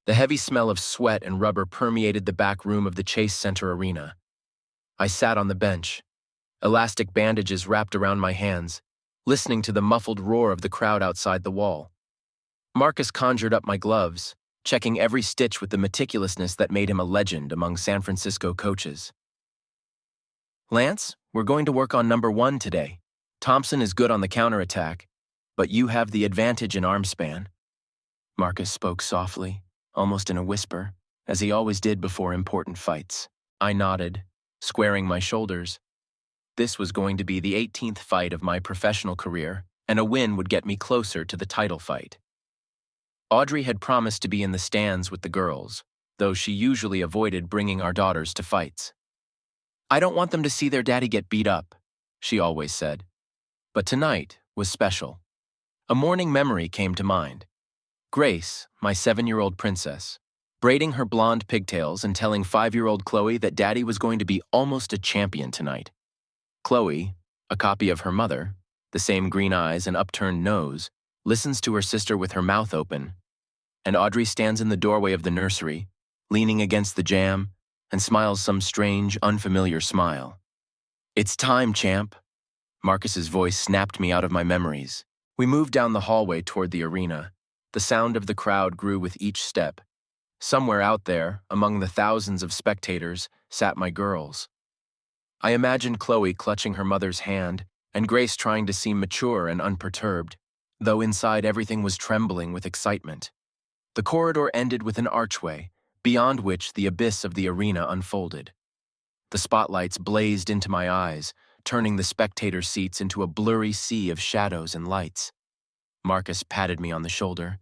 The heavy smell of sweat and rubber permeated the back room of the Chase Center arena. I sat on the bench, elastic bandages wrapped around my hands, listening to the muffled roar of the crowd outside the wall. Marcus conjured up my gloves, checking every stitch with the meticulousness that made him a legend among San Francisco coaches. "Lance, we're going to work on number 1 today. Thompson is good on the counterattack, but you have the advantage in arm span." Marcus spoke softly, almost in a whisper, as he always did before important fights. I nodded, squaring my shoulders. This was going to be the 18th fight of my professional career, and a win would get me closer to the title fight. Audrey had promised to be in the stands with the girls, though she usually avoided bringing our daughters to fights. "I don't want them to see their daddy get beat up," she always said. But tonight was special. A morning memory came to mind. Grace, my 7-year-old princess, braiding her blonde pigtails and telling 5-year-old Chloe that Daddy was going to be almost a champion tonight. Chloe, a copy of her mother, the same green eyes and upturned nose, listens to her sister with her mouth open, and Audrey stands in the doorway of the nursery, leaning against the jamb, and smiles some strange, unfamiliar smile. "It's time, champ." Marcus's voice snapped me out of my memories. We moved down the hallway toward the arena. The sound of the crowd grew with each step. Somewhere out there, among the thousands of spectators, sat my girls. I imagined Chloe clutching her mother's hand, and Grace trying to seem mature and unperturbed, though inside everything was trembling with excitement. The corridor ended with an archway, beyond which the abyss of the arena unfolded. The spotlights blazed into my eyes, turning the spectator seats into a blurry sea of shadows and lights. Marcus patted me on the shoulder.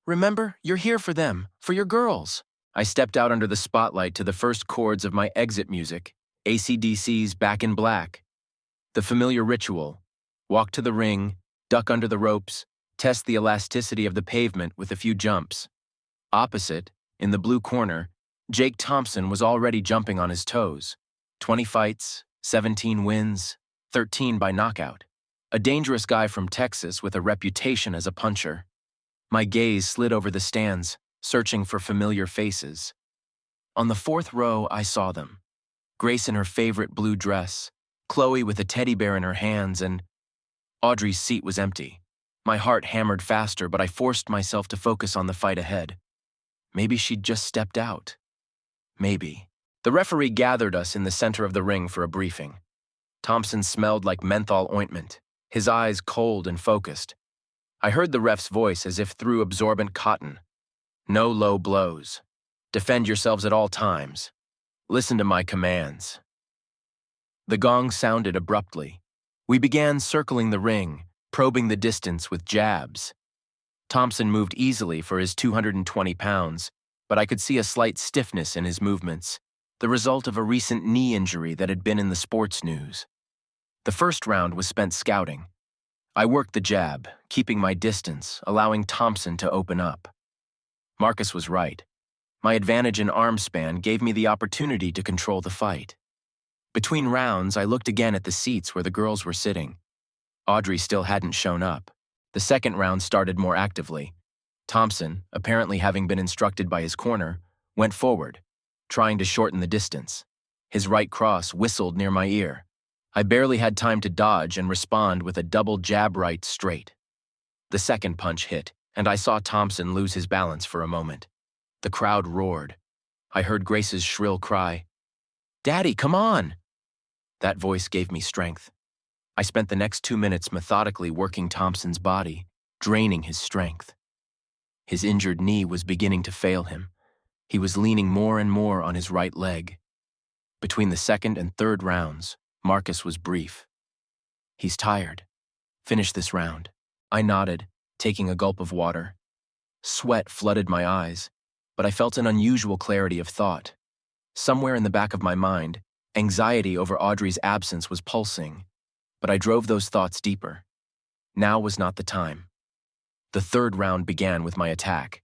"Remember, you're here for them, for your girls." I stepped out under the spotlight to the first chords of my exit music, AC/DC's Back in Black. The familiar ritual: walk to the ring, duck under the ropes, test the elasticity of the pavement with a few jumps. Opposite, in the blue corner, Jake Thompson was already jumping on his toes. 20 fights, 17 wins, 13 by knockout. A dangerous guy from Texas with a reputation as a puncher. My gaze slid over the stands, searching for familiar faces. On the 4th row, I saw them. Grace in her favorite blue dress, Chloe with a teddy bear in her hands, and Audrey's seat was empty. My heart hammered faster, but I forced myself to focus on the fight ahead. Maybe she'd just stepped out. Maybe. The referee gathered us in the center of the ring for a briefing. Thompson smelled like menthol ointment, his eyes cold and focused. I heard the ref's voice as if through absorbent cotton. "No low blows. Defend yourselves at all times. Listen to my commands." The gong sounded abruptly. We began circling the ring, probing the distance with jabs. Thompson moved easily for his 220 pounds, but I could see a slight stiffness in his movements, the result of a recent knee injury that had been in the sports news. The first round was spent scouting. I worked the jab, keeping my distance, allowing Thompson to open up. Marcus was right. My advantage in arm span gave me the opportunity to control the fight. Between rounds, I looked again at the seats where the girls were sitting. Audrey still hadn't shown up. The second round started more actively. Thompson, apparently having been instructed by his corner, went forward, trying to shorten the distance. His right cross whistled near my ear. I barely had time to dodge and respond with a double jab right straight. The second punch hit, and I saw Thompson lose his balance for a moment. The crowd roared. I heard Grace's shrill cry, "Daddy, come on!" That voice gave me strength. I spent the next 2 minutes methodically working Thompson's body, draining his strength. His injured knee was beginning to fail him. He was leaning more and more on his right leg. Between the second and third rounds, Marcus was brief. "He's tired. Finish this round." I nodded, taking a gulp of water. Sweat flooded my eyes, but I felt an unusual clarity of thought. Somewhere in the back of my mind, anxiety over Audrey's absence was pulsing, but I drove those thoughts deeper. Now was not the time. The third round began with my attack.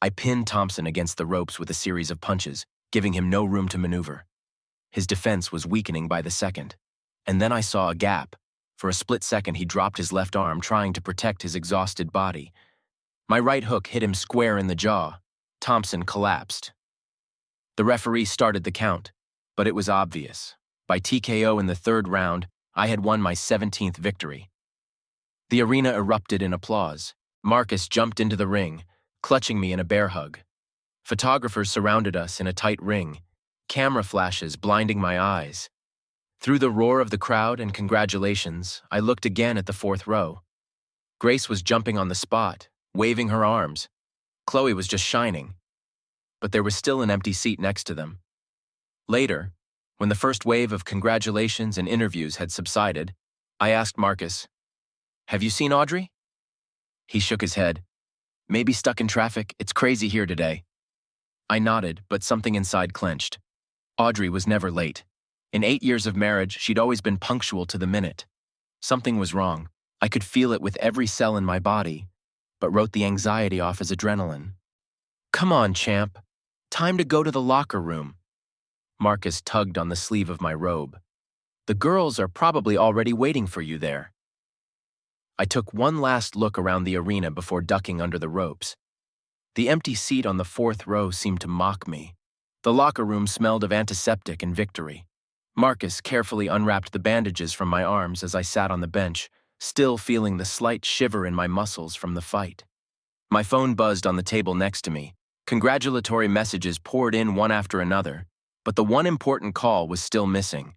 I pinned Thompson against the ropes with a series of punches, giving him no room to maneuver. His defense was weakening by the second, and then I saw a gap. For a split second, he dropped his left arm, trying to protect his exhausted body. My right hook hit him square in the jaw. Thompson collapsed. The referee started the count, but it was obvious. By TKO in the third round, I had won my 17th victory. The arena erupted in applause. Marcus jumped into the ring, clutching me in a bear hug. Photographers surrounded us in a tight ring, camera flashes blinding my eyes. Through the roar of the crowd and congratulations, I looked again at the fourth row. Grace was jumping on the spot, waving her arms. Chloe was just shining. But there was still an empty seat next to them. Later, when the first wave of congratulations and interviews had subsided, I asked Marcus, "Have you seen Audrey?" He shook his head. "Maybe stuck in traffic. It's crazy here today." I nodded, but something inside clenched. Audrey was never late. In 8 years of marriage, she'd always been punctual to the minute. Something was wrong. I could feel it with every cell in my body, but wrote the anxiety off as adrenaline. "Come on, champ. Time to go to the locker room." Marcus tugged on the sleeve of my robe. "The girls are probably already waiting for you there." I took one last look around the arena before ducking under the ropes. The empty seat on the fourth row seemed to mock me. The locker room smelled of antiseptic and victory. Marcus carefully unwrapped the bandages from my arms as I sat on the bench, still feeling the slight shiver in my muscles from the fight. My phone buzzed on the table next to me. Congratulatory messages poured in one after another, but the one important call was still missing.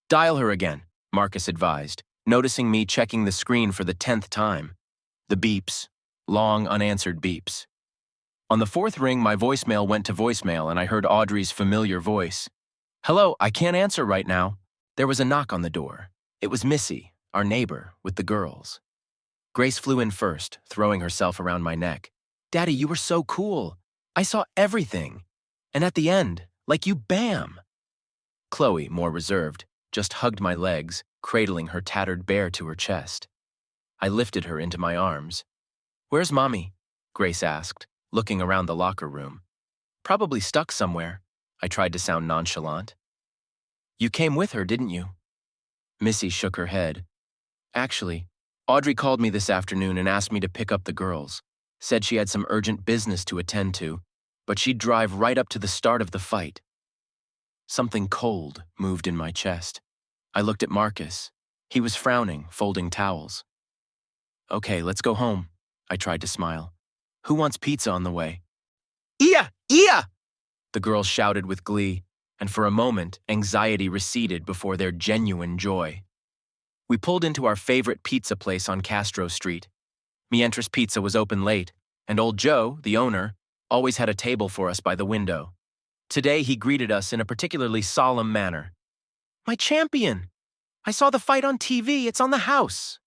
"Dial her again," Marcus advised, noticing me checking the screen for the 10th time. The beeps, long unanswered beeps. On the fourth ring, my voicemail went to voicemail and I heard Audrey's familiar voice. "Hello, I can't answer right now." There was a knock on the door. It was Missy, our neighbor, with the girls. Grace flew in first, throwing herself around my neck. "Daddy, you were so cool. I saw everything. And at the end, like you, bam!" Chloe, more reserved, just hugged my legs, cradling her tattered bear to her chest. I lifted her into my arms. "Where's Mommy?" Grace asked, looking around the locker room. "Probably stuck somewhere." I tried to sound nonchalant. "You came with her, didn't you?" Missy shook her head. "Actually, Audrey called me this afternoon and asked me to pick up the girls. Said she had some urgent business to attend to, but she'd drive right up to the start of the fight." Something cold moved in my chest. I looked at Marcus. He was frowning, folding towels. "Okay, let's go home." I tried to smile. "Who wants pizza on the way?" "Iya! Iya!" the girls shouted with glee, and for a moment, anxiety receded before their genuine joy. We pulled into our favorite pizza place on Castro Street. Mientras Pizza was open late, and old Joe, the owner, always had a table for us by the window. Today he greeted us in a particularly solemn manner. "My champion! I saw the fight on TV, it's on the house."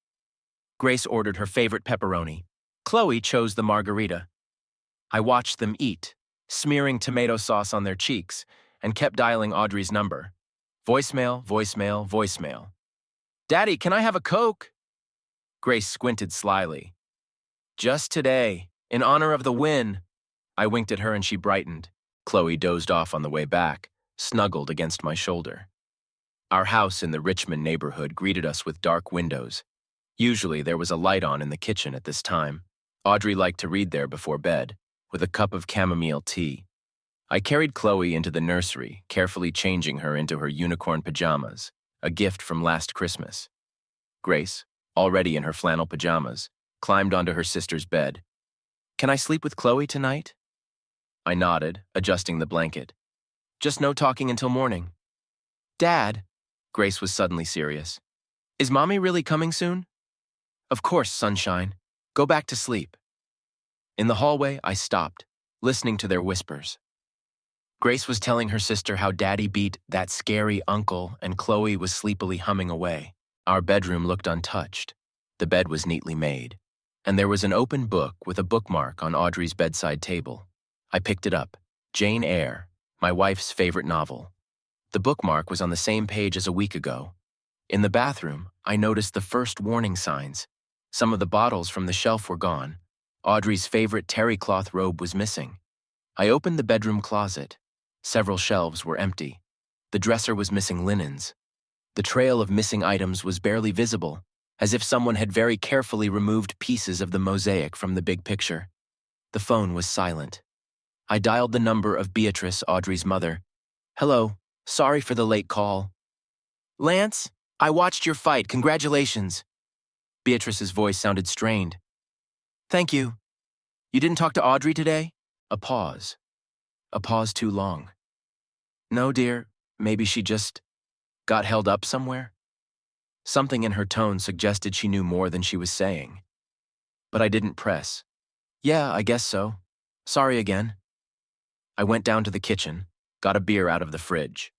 Grace ordered her favorite pepperoni. Chloe chose the margarita. I watched them eat, smearing tomato sauce on their cheeks, and kept dialing Audrey's number. Voicemail, voicemail, voicemail. "Daddy, can I have a Coke?" Grace squinted slyly. "Just today, in honor of the win." I winked at her and she brightened. Chloe dozed off on the way back, snuggled against my shoulder. Our house in the Richmond neighborhood greeted us with dark windows. Usually there was a light on in the kitchen at this time. Audrey liked to read there before bed, with a cup of chamomile tea. I carried Chloe into the nursery, carefully changing her into her unicorn pajamas, a gift from last Christmas. Grace, already in her flannel pajamas, climbed onto her sister's bed. "Can I sleep with Chloe tonight?" I nodded, adjusting the blanket. "Just no talking until morning." "Dad," Grace was suddenly serious, "is Mommy really coming soon?" "Of course, sunshine. Go back to sleep." In the hallway, I stopped, listening to their whispers. Grace was telling her sister how Daddy beat that scary uncle and Chloe was sleepily humming away. Our bedroom looked untouched. The bed was neatly made, and there was an open book with a bookmark on Audrey's bedside table. I picked it up. Jane Eyre, my wife's favorite novel. The bookmark was on the same page as a week ago. In the bathroom, I noticed the first warning signs. Some of the bottles from the shelf were gone. Audrey's favorite terry cloth robe was missing. I opened the bedroom closet. Several shelves were empty. The dresser was missing linens. The trail of missing items was barely visible, as if someone had very carefully removed pieces of the mosaic from the big picture. The phone was silent. I dialed the number of Beatrice, Audrey's mother. Hello, sorry for the late call. Lance, I watched your fight, congratulations. Beatrice's voice sounded strained. Thank you. You didn't talk to Audrey today? A pause. A pause too long. No, dear, maybe she just got held up somewhere? Something in her tone suggested she knew more than she was saying. But I didn't press. Yeah, I guess so. Sorry again. I went down to the kitchen, got a beer out of the fridge.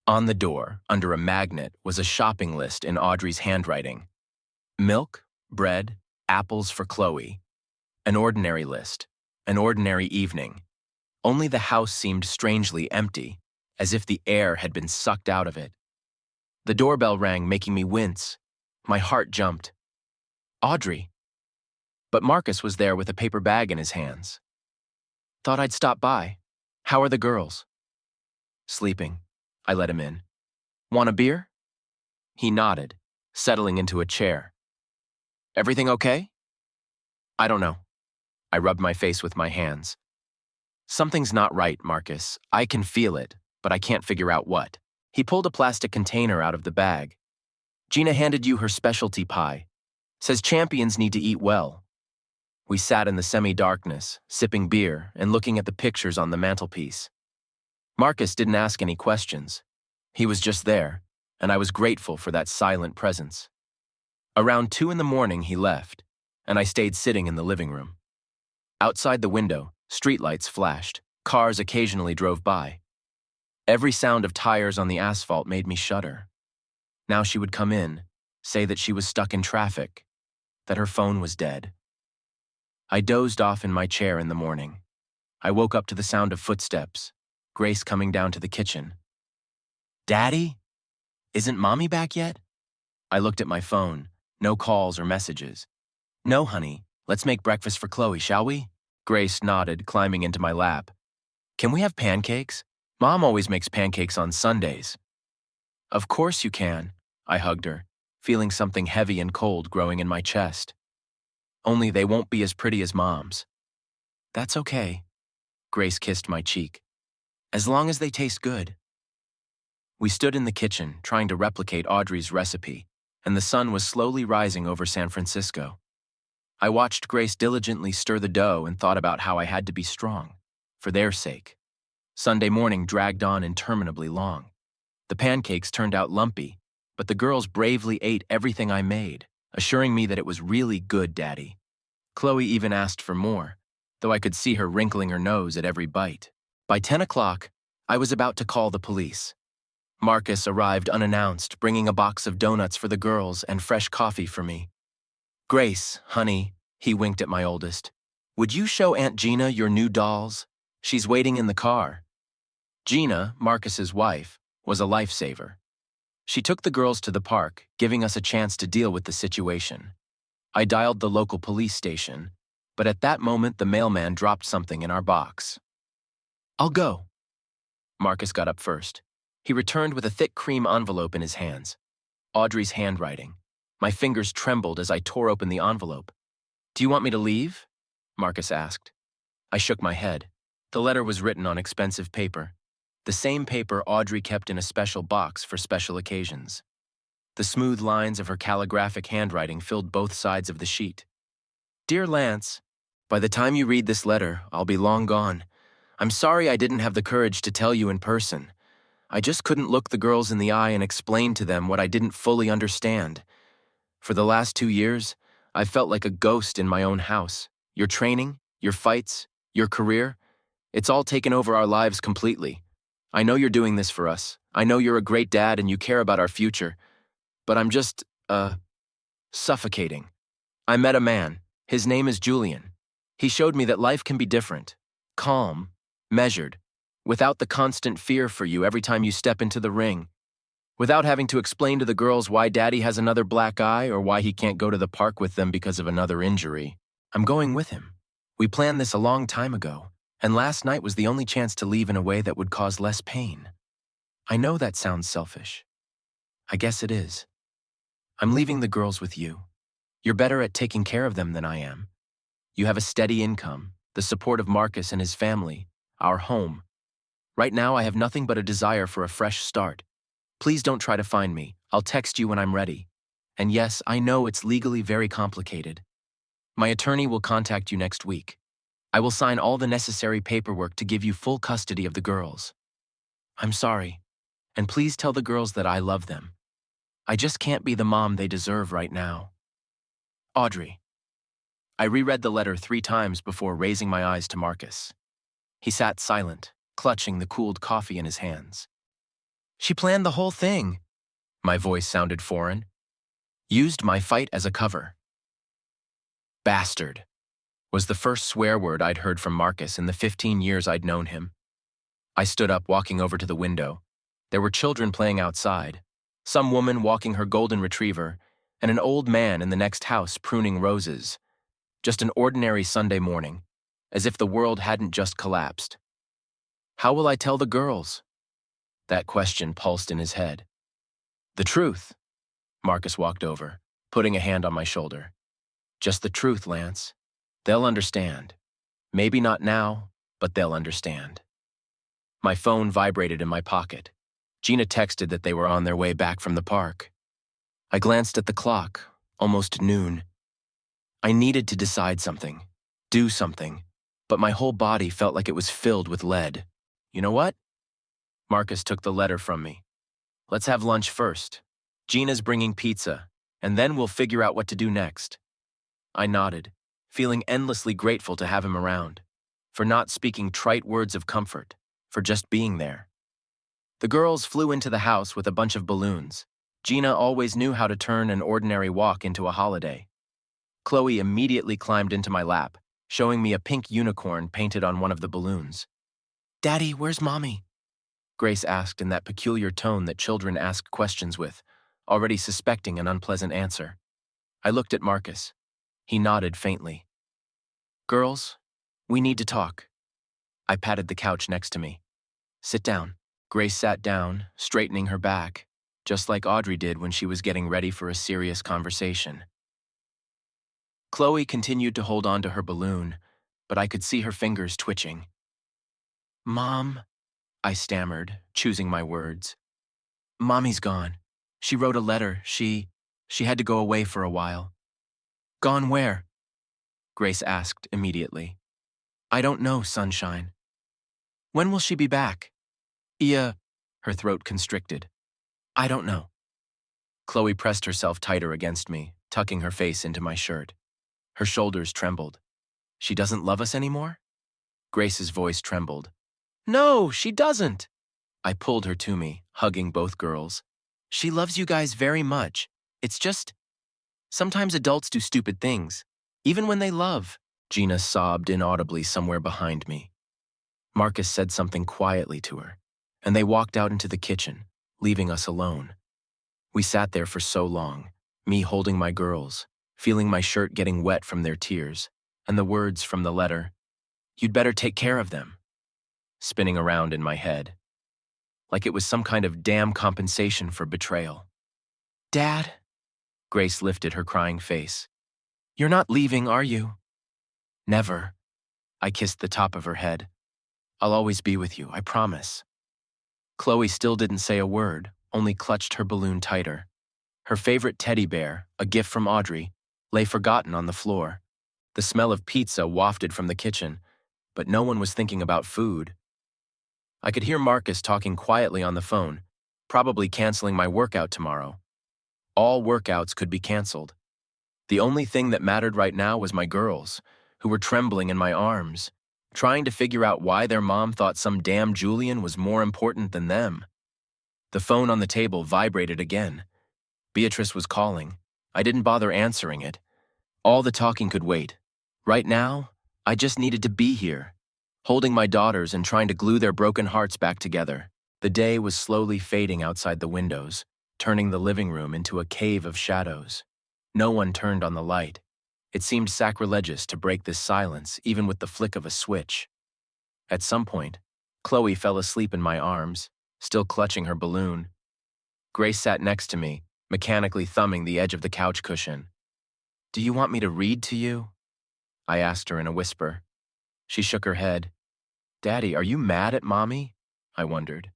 On the door, under a magnet, was a shopping list in Audrey's handwriting. Milk, bread, apples for Chloe. An ordinary list, an ordinary evening. Only the house seemed strangely empty, as if the air had been sucked out of it. The doorbell rang, making me wince. My heart jumped. Audrey. But Marcus was there with a paper bag in his hands. Thought I'd stop by. How are the girls? Sleeping. I let him in. Want a beer? He nodded, settling into a chair. Everything okay? I don't know. I rubbed my face with my hands. Something's not right, Marcus. I can feel it, but I can't figure out what. He pulled a plastic container out of the bag. Gina handed you her specialty pie. Says champions need to eat well. We sat in the semi-darkness, sipping beer and looking at the pictures on the mantelpiece. Marcus didn't ask any questions. He was just there, and I was grateful for that silent presence. Around 2 in the morning he left, and I stayed sitting in the living room. Outside the window, streetlights flashed, cars occasionally drove by. Every sound of tires on the asphalt made me shudder. Now she would come in, say that she was stuck in traffic, that her phone was dead. I dozed off in my chair in the morning. I woke up to the sound of footsteps, Grace coming down to the kitchen. Daddy? Isn't Mommy back yet? I looked at my phone, no calls or messages. No, honey, let's make breakfast for Chloe, shall we? Grace nodded, climbing into my lap. Can we have pancakes? Mom always makes pancakes on Sundays. Of course you can, I hugged her, feeling something heavy and cold growing in my chest. Only they won't be as pretty as Mom's. That's okay. Grace kissed my cheek. As long as they taste good. We stood in the kitchen, trying to replicate Audrey's recipe, and the sun was slowly rising over San Francisco. I watched Grace diligently stir the dough and thought about how I had to be strong, for their sake. Sunday morning dragged on interminably long. The pancakes turned out lumpy, but the girls bravely ate everything I made, assuring me that it was really good, Daddy. Chloe even asked for more, though I could see her wrinkling her nose at every bite. By 10 o'clock, I was about to call the police. Marcus arrived unannounced, bringing a box of donuts for the girls and fresh coffee for me. Grace, honey, he winked at my oldest. Would you show Aunt Gina your new dolls? She's waiting in the car. Gina, Marcus's wife, was a lifesaver. She took the girls to the park, giving us a chance to deal with the situation. I dialed the local police station, but at that moment the mailman dropped something in our box. I'll go. Marcus got up first. He returned with a thick cream envelope in his hands. Audrey's handwriting. My fingers trembled as I tore open the envelope. Do you want me to leave? Marcus asked. I shook my head. The letter was written on expensive paper. The same paper Audrey kept in a special box for special occasions. The smooth lines of her calligraphic handwriting filled both sides of the sheet. Dear Lance, by the time you read this letter, I'll be long gone. I'm sorry I didn't have the courage to tell you in person. I just couldn't look the girls in the eye and explain to them what I didn't fully understand. For the last 2 years, I've felt like a ghost in my own house. Your training, your fights, your career, it's all taken over our lives completely. I know you're doing this for us. I know you're a great dad and you care about our future. But I'm just, suffocating. I met a man. His name is Julian. He showed me that life can be different, calm, measured, without the constant fear for you every time you step into the ring, without having to explain to the girls why Daddy has another black eye or why he can't go to the park with them because of another injury. I'm going with him. We planned this a long time ago, and last night was the only chance to leave in a way that would cause less pain. I know that sounds selfish. I guess it is. I'm leaving the girls with you. You're better at taking care of them than I am. You have a steady income, the support of Marcus and his family, our home. Right now, I have nothing but a desire for a fresh start. Please don't try to find me. I'll text you when I'm ready. And yes, I know it's legally very complicated. My attorney will contact you next week. I will sign all the necessary paperwork to give you full custody of the girls. I'm sorry, and please tell the girls that I love them. I just can't be the mom they deserve right now. Audrey. I reread the letter 3 times before raising my eyes to Marcus. He sat silent, clutching the cooled coffee in his hands. She planned the whole thing. My voice sounded foreign. Used my fight as a cover. Bastard was the first swear word I'd heard from Marcus in the 15 years I'd known him. I stood up, walking over to the window. There were children playing outside, some woman walking her golden retriever, and an old man in the next house pruning roses. Just an ordinary Sunday morning, as if the world hadn't just collapsed. How will I tell the girls? That question pulsed in his head. The truth. Marcus walked over, putting a hand on my shoulder. Just the truth, Lance. They'll understand. Maybe not now, but they'll understand. My phone vibrated in my pocket. Gina texted that they were on their way back from the park. I glanced at the clock, almost noon. I needed to decide something, do something, but my whole body felt like it was filled with lead. You know what? Marcus took the letter from me. Let's have lunch first. Gina's bringing pizza, and then we'll figure out what to do next. I nodded, feeling endlessly grateful to have him around, for not speaking trite words of comfort, for just being there. The girls flew into the house with a bunch of balloons. Gina always knew how to turn an ordinary walk into a holiday. Chloe immediately climbed into my lap, showing me a pink unicorn painted on one of the balloons. Daddy, where's Mommy? Grace asked in that peculiar tone that children ask questions with, already suspecting an unpleasant answer. I looked at Marcus. He nodded faintly. Girls, we need to talk. I patted the couch next to me. Sit down. Grace sat down, straightening her back, just like Audrey did when she was getting ready for a serious conversation. Chloe continued to hold on to her balloon, but I could see her fingers twitching. Mom, I stammered, choosing my words. Mommy's gone. She wrote a letter. She had to go away for a while. Gone where? Grace asked immediately. I don't know, Sunshine. When will she be back? Her throat constricted. I don't know. Chloe pressed herself tighter against me, tucking her face into my shirt. Her shoulders trembled. She doesn't love us anymore? Grace's voice trembled. No, she doesn't. I pulled her to me, hugging both girls. She loves you guys very much. It's just, sometimes adults do stupid things, even when they love. Gina sobbed inaudibly somewhere behind me. Marcus said something quietly to her, and they walked out into the kitchen, leaving us alone. We sat there for so long, me holding my girls, feeling my shirt getting wet from their tears, and the words from the letter, "You'd better take care of them," spinning around in my head, like it was some kind of damn compensation for betrayal. Dad? Grace lifted her crying face. You're not leaving, are you? Never. I kissed the top of her head. I'll always be with you, I promise. Chloe still didn't say a word, only clutched her balloon tighter. Her favorite teddy bear, a gift from Audrey, lay forgotten on the floor. The smell of pizza wafted from the kitchen, but no one was thinking about food. I could hear Marcus talking quietly on the phone, probably canceling my workout tomorrow. All workouts could be canceled. The only thing that mattered right now was my girls, who were trembling in my arms, trying to figure out why their mom thought some damn Julian was more important than them. The phone on the table vibrated again. Beatrice was calling. I didn't bother answering it. All the talking could wait. Right now, I just needed to be here, holding my daughters and trying to glue their broken hearts back together. The day was slowly fading outside the windows, turning the living room into a cave of shadows. No one turned on the light. It seemed sacrilegious to break this silence, even with the flick of a switch. At some point, Chloe fell asleep in my arms, still clutching her balloon. Grace sat next to me, mechanically thumbing the edge of the couch cushion. Do you want me to read to you? I asked her in a whisper. She shook her head. Daddy, are you mad at Mommy? I wondered.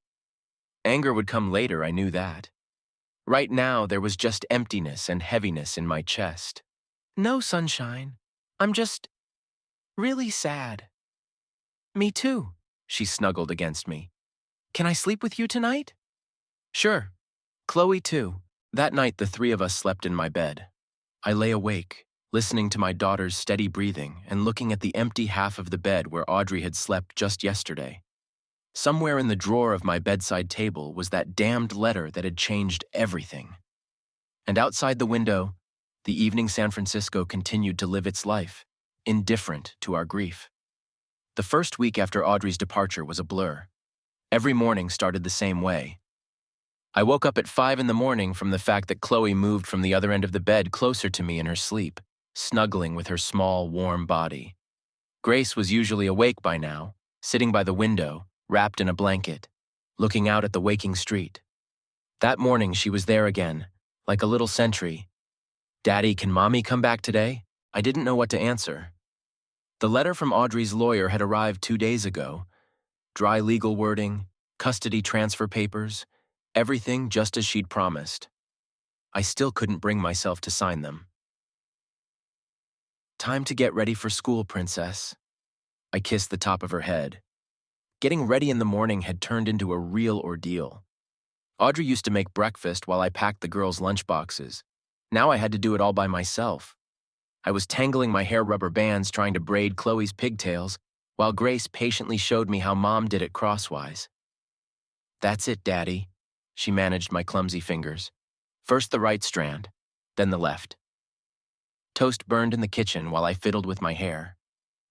Anger would come later, I knew that. Right now, there was just emptiness and heaviness in my chest. No, sunshine. I'm just really sad. Me too, she snuggled against me. Can I sleep with you tonight? Sure. Chloe too. That night, the three of us slept in my bed. I lay awake, listening to my daughter's steady breathing and looking at the empty half of the bed where Audrey had slept just yesterday. Somewhere in the drawer of my bedside table was that damned letter that had changed everything. And outside the window, the evening San Francisco continued to live its life, indifferent to our grief. The first week after Audrey's departure was a blur. Every morning started the same way. I woke up at 5 in the morning from the fact that Chloe moved from the other end of the bed closer to me in her sleep, snuggling with her small, warm body. Grace was usually awake by now, sitting by the window, wrapped in a blanket, looking out at the waking street. That morning she was there again, like a little sentry. Daddy, can Mommy come back today? I didn't know what to answer. The letter from Audrey's lawyer had arrived 2 days ago. Dry legal wording, custody transfer papers, everything just as she'd promised. I still couldn't bring myself to sign them. Time to get ready for school, Princess. I kissed the top of her head. Getting ready in the morning had turned into a real ordeal. Audrey used to make breakfast while I packed the girls' lunchboxes. Now I had to do it all by myself. I was tangling my hair rubber bands trying to braid Chloe's pigtails, while Grace patiently showed me how Mom did it crosswise. That's it, Daddy. She managed my clumsy fingers. First the right strand, then the left. Toast burned in the kitchen while I fiddled with my hair.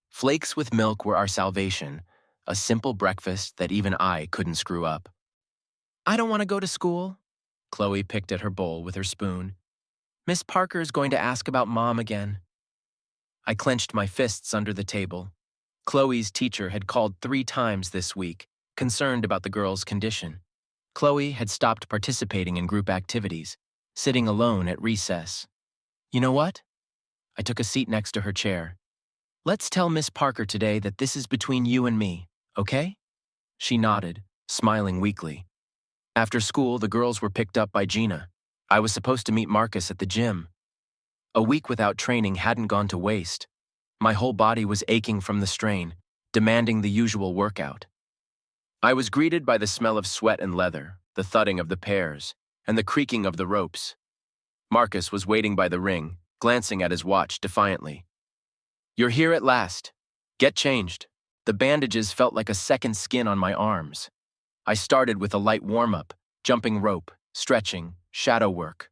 Flakes with milk were our salvation, a simple breakfast that even I couldn't screw up. I don't want to go to school. Chloe picked at her bowl with her spoon. Miss Parker is going to ask about Mom again. I clenched my fists under the table. Chloe's teacher had called 3 times this week, concerned about the girl's condition. Chloe had stopped participating in group activities, sitting alone at recess. You know what? I took a seat next to her chair. Let's tell Miss Parker today that this is between you and me, okay? She nodded, smiling weakly. After school, the girls were picked up by Gina. I was supposed to meet Marcus at the gym. A week without training hadn't gone to waste. My whole body was aching from the strain, demanding the usual workout. I was greeted by the smell of sweat and leather, the thudding of the pairs, and the creaking of the ropes. Marcus was waiting by the ring, glancing at his watch defiantly. You're here at last. Get changed. The bandages felt like a second skin on my arms. I started with a light warm-up, jumping rope, stretching, shadow work.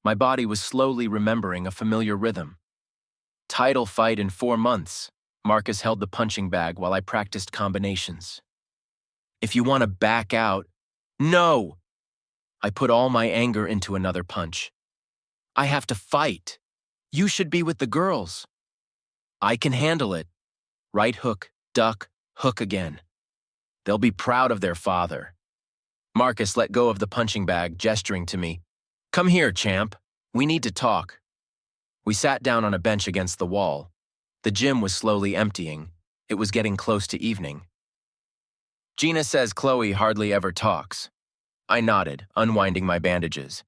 My body was slowly remembering a familiar rhythm. Title fight in 4 months. Marcus held the punching bag while I practiced combinations. If you want to back out, no! I put all my anger into another punch. I have to fight. You should be with the girls. I can handle it. Right hook, duck, hook again. They'll be proud of their father. Marcus let go of the punching bag, gesturing to me. Come here, champ. We need to talk. We sat down on a bench against the wall. The gym was slowly emptying. It was getting close to evening. Gina says Chloe hardly ever talks. I nodded, unwinding my bandages.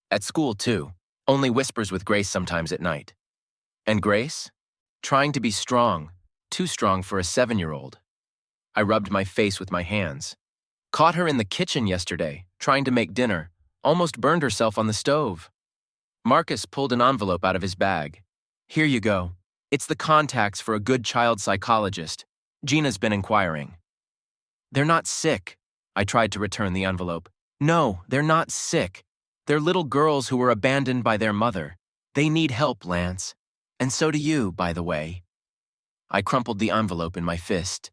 At school, too. Only whispers with Grace sometimes at night. And Grace? Trying to be strong, too strong for a 7-year-old. I rubbed my face with my hands. Caught her in the kitchen yesterday, trying to make dinner, almost burned herself on the stove. Marcus pulled an envelope out of his bag. Here you go. It's the contacts for a good child psychologist. Gina's been inquiring. They're not sick. I tried to return the envelope. No, they're not sick. They're little girls who were abandoned by their mother. They need help, Lance. And so do you, by the way. I crumpled the envelope in my fist.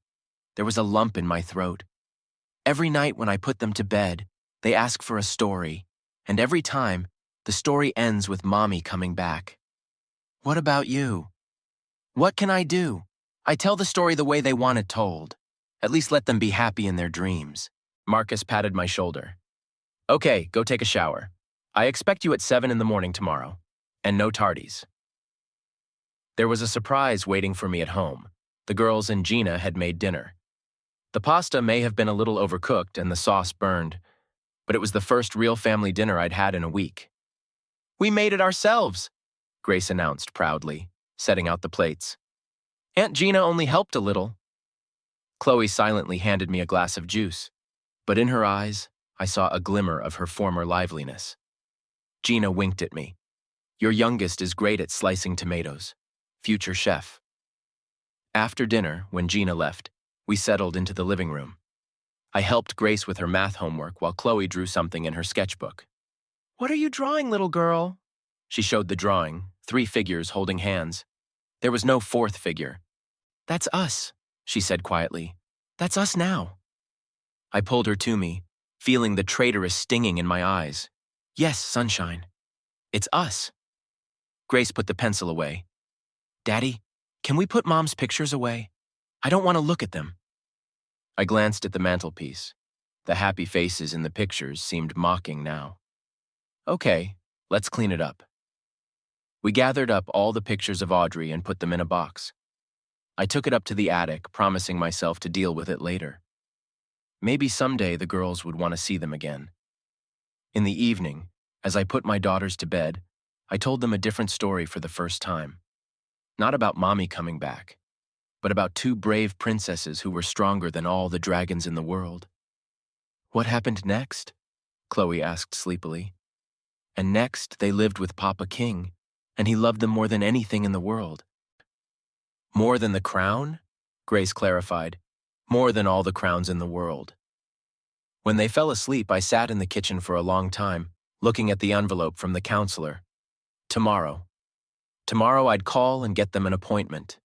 There was a lump in my throat. Every night when I put them to bed, they ask for a story, and every time, the story ends with Mommy coming back. What about you? What can I do? I tell the story the way they want it told. At least let them be happy in their dreams. Marcus patted my shoulder. Okay, go take a shower. I expect you at 7 in the morning tomorrow. And no tardies. There was a surprise waiting for me at home. The girls and Gina had made dinner. The pasta may have been a little overcooked and the sauce burned, but it was the first real family dinner I'd had in a week. "We made it ourselves," Grace announced proudly, setting out the plates. "Aunt Gina only helped a little." Chloe silently handed me a glass of juice, but in her eyes, I saw a glimmer of her former liveliness. Gina winked at me. "Your youngest is great at slicing tomatoes. Future chef." After dinner, when Gina left, we settled into the living room. I helped Grace with her math homework while Chloe drew something in her sketchbook. "What are you drawing, little girl?" She showed the drawing, 3 figures holding hands. There was no 4th figure. "That's us," she said quietly. "That's us now." I pulled her to me, feeling the traitorous stinging in my eyes. "Yes, sunshine. It's us." Grace put the pencil away. "Daddy, can we put Mom's pictures away? I don't want to look at them." I glanced at the mantelpiece. The happy faces in the pictures seemed mocking now. "Okay, let's clean it up." We gathered up all the pictures of Audrey and put them in a box. I took it up to the attic, promising myself to deal with it later. Maybe someday the girls would want to see them again. In the evening, as I put my daughters to bed, I told them a different story for the first time. Not about Mommy coming back, but about 2 brave princesses who were stronger than all the dragons in the world. "What happened next?" Chloe asked sleepily. "And next, they lived with Papa King, and he loved them more than anything in the world." "More than the crown?" Grace clarified. "More than all the crowns in the world." When they fell asleep, I sat in the kitchen for a long time, looking at the envelope from the counselor. Tomorrow. Tomorrow I'd call and get them an appointment.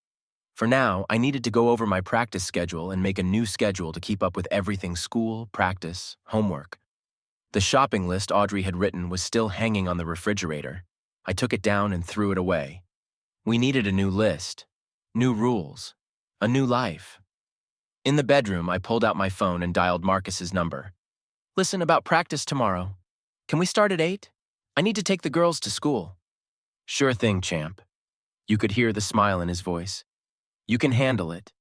For now, I needed to go over my practice schedule and make a new schedule to keep up with everything: school, practice, homework. The shopping list Audrey had written was still hanging on the refrigerator. I took it down and threw it away. We needed a new list, new rules, a new life. In the bedroom, I pulled out my phone and dialed Marcus's number. "Listen, about practice tomorrow. Can we start at 8? I need to take the girls to school." "Sure thing, champ." You could hear the smile in his voice. "You can handle it."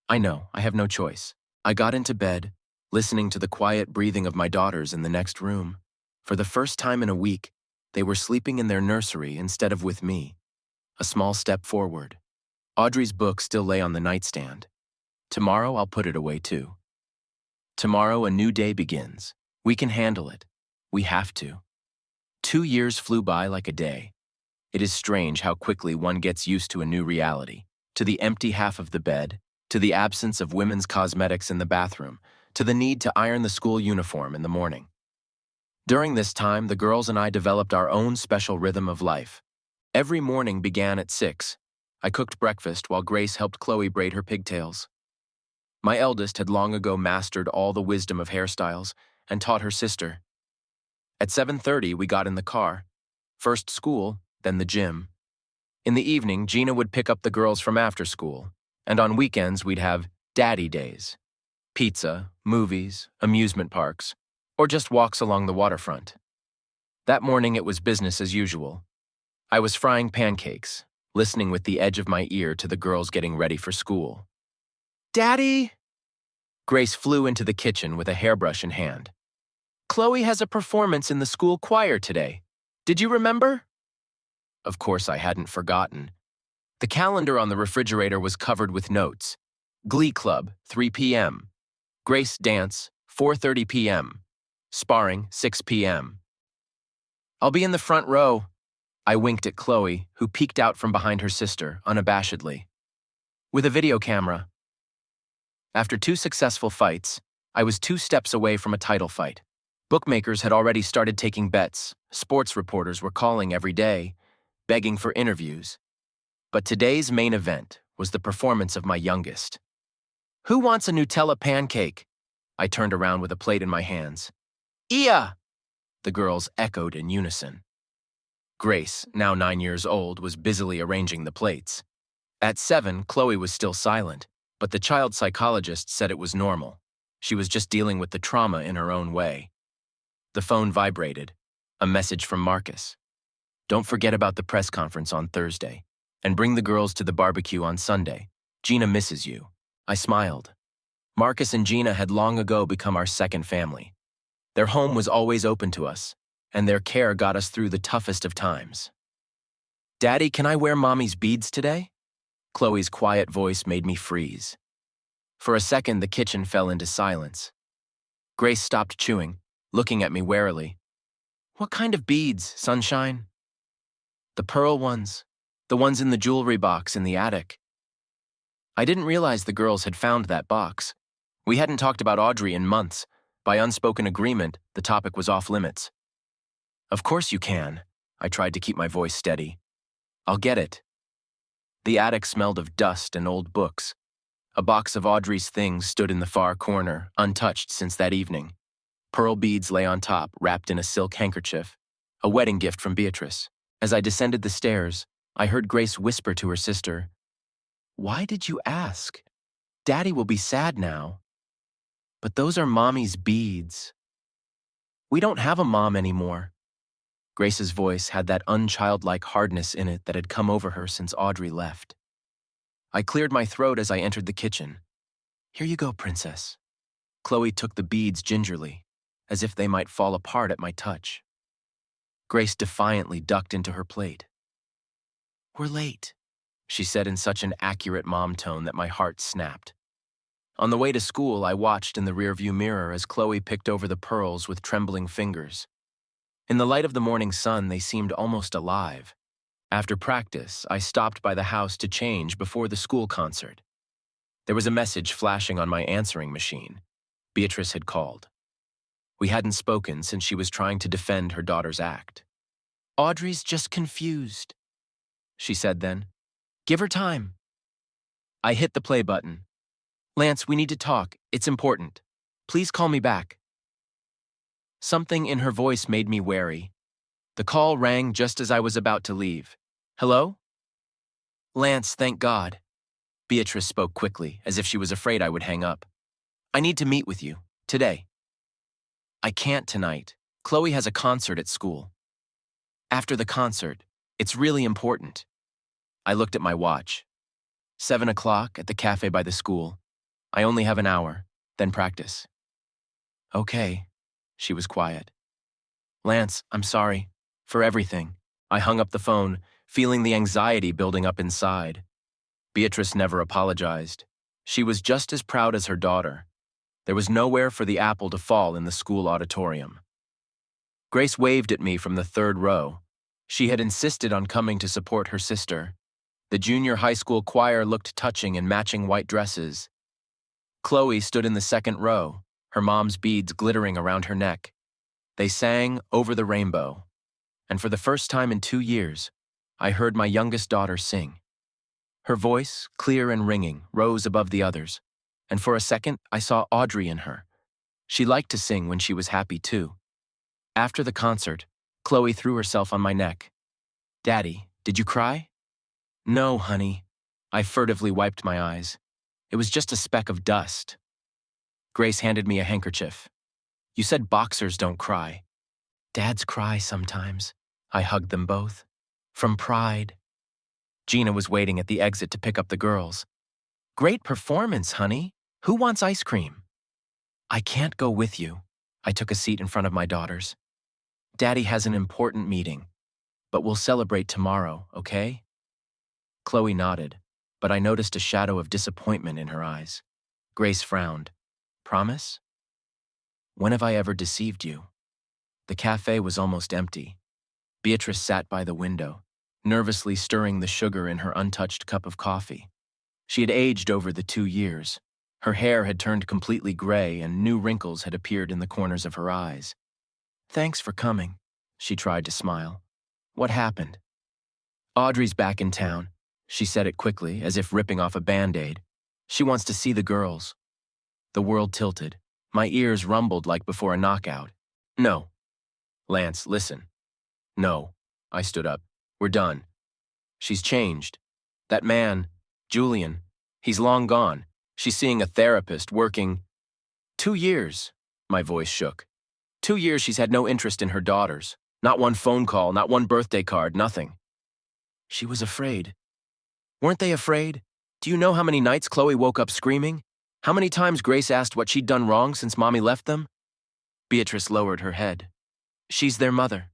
I know, I have no choice. I got into bed, listening to the quiet breathing of my daughters in the next room. For the first time in a week, they were sleeping in their nursery instead of with me. A small step forward. Audrey's book still lay on the nightstand. Tomorrow I'll put it away too. Tomorrow a new day begins. We can handle it. We have to. 2 years flew by like a day. It is strange how quickly one gets used to a new reality, to the empty half of the bed, to the absence of women's cosmetics in the bathroom, to the need to iron the school uniform in the morning. During this time, the girls and I developed our own special rhythm of life. Every morning began at 6. I cooked breakfast while Grace helped Chloe braid her pigtails. My eldest had long ago mastered all the wisdom of hairstyles and taught her sister. At 7:30, we got in the car. First school, then the gym. In the evening, Gina would pick up the girls from after school, and on weekends we'd have daddy days. Pizza, movies, amusement parks, or just walks along the waterfront. That morning it was business as usual. I was frying pancakes, listening with the edge of my ear to the girls getting ready for school. "Daddy!" Grace flew into the kitchen with a hairbrush in hand. "Chloe has a performance in the school choir today. Did you remember?" Of course I hadn't forgotten. The calendar on the refrigerator was covered with notes. Glee Club, 3 p.m. Grace Dance, 4:30 p.m. Sparring, 6 p.m. "I'll be in the front row." I winked at Chloe, who peeked out from behind her sister, unabashedly. "With a video camera." After 2 successful fights, I was 2 steps away from a title fight. Bookmakers had already started taking bets. Sports reporters were calling every day, begging for interviews. But today's main event was the performance of my youngest. "Who wants a Nutella pancake?" I turned around with a plate in my hands. "Ia!" the girls echoed in unison. Grace, now 9 years old, was busily arranging the plates. At 7, Chloe was still silent, but the child psychologist said it was normal. She was just dealing with the trauma in her own way. The phone vibrated. A message from Marcus. "Don't forget about the press conference on Thursday, and bring the girls to the barbecue on Sunday. Gina misses you." I smiled. Marcus and Gina had long ago become our second family. Their home was always open to us, and their care got us through the toughest of times. "Daddy, can I wear Mommy's beads today?" Chloe's quiet voice made me freeze. For a second, the kitchen fell into silence. Grace stopped chewing, looking at me warily. "What kind of beads, Sunshine?" "The pearl ones. The ones in the jewelry box in the attic." I didn't realize the girls had found that box. We hadn't talked about Audrey in months. By unspoken agreement, the topic was off limits. "Of course you can." I tried to keep my voice steady. "I'll get it." The attic smelled of dust and old books. A box of Audrey's things stood in the far corner, untouched since that evening. Pearl beads lay on top, wrapped in a silk handkerchief, a wedding gift from Beatrice. As I descended the stairs, I heard Grace whisper to her sister, "Why did you ask? Daddy will be sad now." "But those are Mommy's beads." "We don't have a mom anymore." Grace's voice had that unchildlike hardness in it that had come over her since Audrey left. I cleared my throat as I entered the kitchen. "Here you go, Princess." Chloe took the beads gingerly, as if they might fall apart at my touch. Grace defiantly ducked into her plate. "We're late," she said in such an accurate mom tone that my heart snapped. On the way to school, I watched in the rearview mirror as Chloe picked over the pearls with trembling fingers. In the light of the morning sun, they seemed almost alive. After practice, I stopped by the house to change before the school concert. There was a message flashing on my answering machine. Beatrice had called. We hadn't spoken since she was trying to defend her daughter's act. "Audrey's just confused," she said then. "Give her time." I hit the play button. "Lance, we need to talk. It's important. Please call me back." Something in her voice made me wary. The call rang just as I was about to leave. "Hello?" "Lance, thank God." Beatrice spoke quickly, as if she was afraid I would hang up. "I need to meet with you. Today." "I can't tonight. Chloe has a concert at school." "After the concert. It's really important." I looked at my watch. 7 o'clock at the cafe by the school. I only have an hour, then practice. "Okay." She was quiet. "Lance, I'm sorry. For everything." I hung up the phone, feeling the anxiety building up inside. Beatrice never apologized. She was just as proud as her daughter. There was nowhere for the apple to fall in the school auditorium. Grace waved at me from the third row. She had insisted on coming to support her sister. The junior high school choir looked touching in matching white dresses. Chloe stood in the second row, her mom's beads glittering around her neck. They sang "Over the Rainbow," and for the first time in 2 years, I heard my youngest daughter sing. Her voice, clear and ringing, rose above the others, and for a second I saw Audrey in her. She liked to sing when she was happy too. After the concert, Chloe threw herself on my neck. "Daddy, did you cry?" "No, honey." I furtively wiped my eyes. It was just a speck of dust. Grace handed me a handkerchief. "You said boxers don't cry." "Dads cry sometimes." I hugged them both. "From pride." Gina was waiting at the exit to pick up the girls. "Great performance, honey. Who wants ice cream?" "I can't go with you." I took a seat in front of my daughters. "Daddy has an important meeting, but we'll celebrate tomorrow, okay?" Chloe nodded, but I noticed a shadow of disappointment in her eyes. Grace frowned. "Promise?" "When have I ever deceived you?" The cafe was almost empty. Beatrice sat by the window, nervously stirring the sugar in her untouched cup of coffee. She had aged over the 2 years. Her hair had turned completely gray and new wrinkles had appeared in the corners of her eyes. "Thanks for coming," she tried to smile. "What happened?" "Audrey's back in town." She said it quickly, as if ripping off a Band-Aid. "She wants to see the girls." The world tilted. My ears rumbled like before a knockout. "No." "Lance, listen." "No." I stood up. "We're done. She's changed. That man, Julian, he's long gone. She's seeing a therapist, working 2 years." My voice shook. 2 years she's had no interest in her daughters. Not one phone call, not one birthday card, nothing. She was afraid. Weren't they afraid? Do you know how many nights Chloe woke up screaming? How many times Grace asked what she'd done wrong since Mommy left them? Beatrice lowered her head. She's their mother.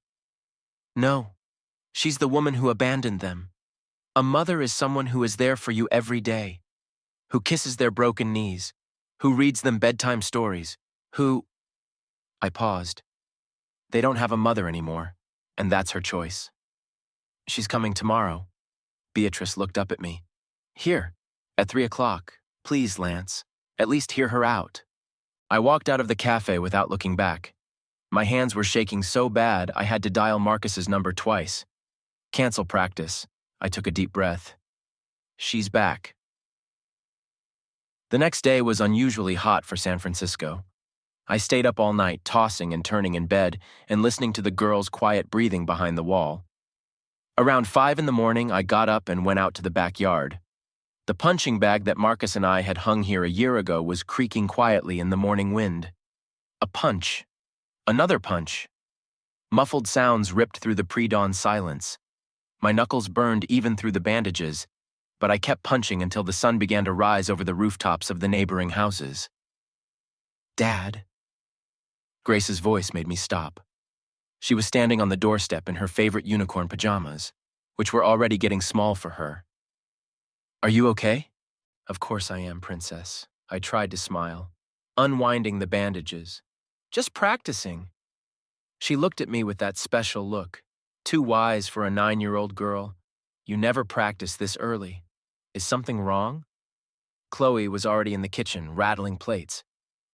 No, she's the woman who abandoned them. A mother is someone who is there for you every day, who kisses their broken knees, who reads them bedtime stories, who… I paused. They don't have a mother anymore, and that's her choice. She's coming tomorrow. Beatrice looked up at me. Here, at 3 o'clock. Please, Lance, at least hear her out. I walked out of the cafe without looking back. My hands were shaking so bad I had to dial Marcus's number twice. Cancel practice. I took a deep breath. She's back. The next day was unusually hot for San Francisco. I stayed up all night, tossing and turning in bed and listening to the girls' quiet breathing behind the wall. Around 5 in the morning, I got up and went out to the backyard. The punching bag that Marcus and I had hung here a year ago was creaking quietly in the morning wind. A punch. Another punch. Muffled sounds ripped through the pre-dawn silence. My knuckles burned even through the bandages, but I kept punching until the sun began to rise over the rooftops of the neighboring houses. Dad. Grace's voice made me stop. She was standing on the doorstep in her favorite unicorn pajamas, which were already getting small for her. Are you okay? Of course I am, Princess. I tried to smile, unwinding the bandages. Just practicing. She looked at me with that special look, too wise for a 9-year-old girl. You never practice this early. Is something wrong? Chloe was already in the kitchen, rattling plates.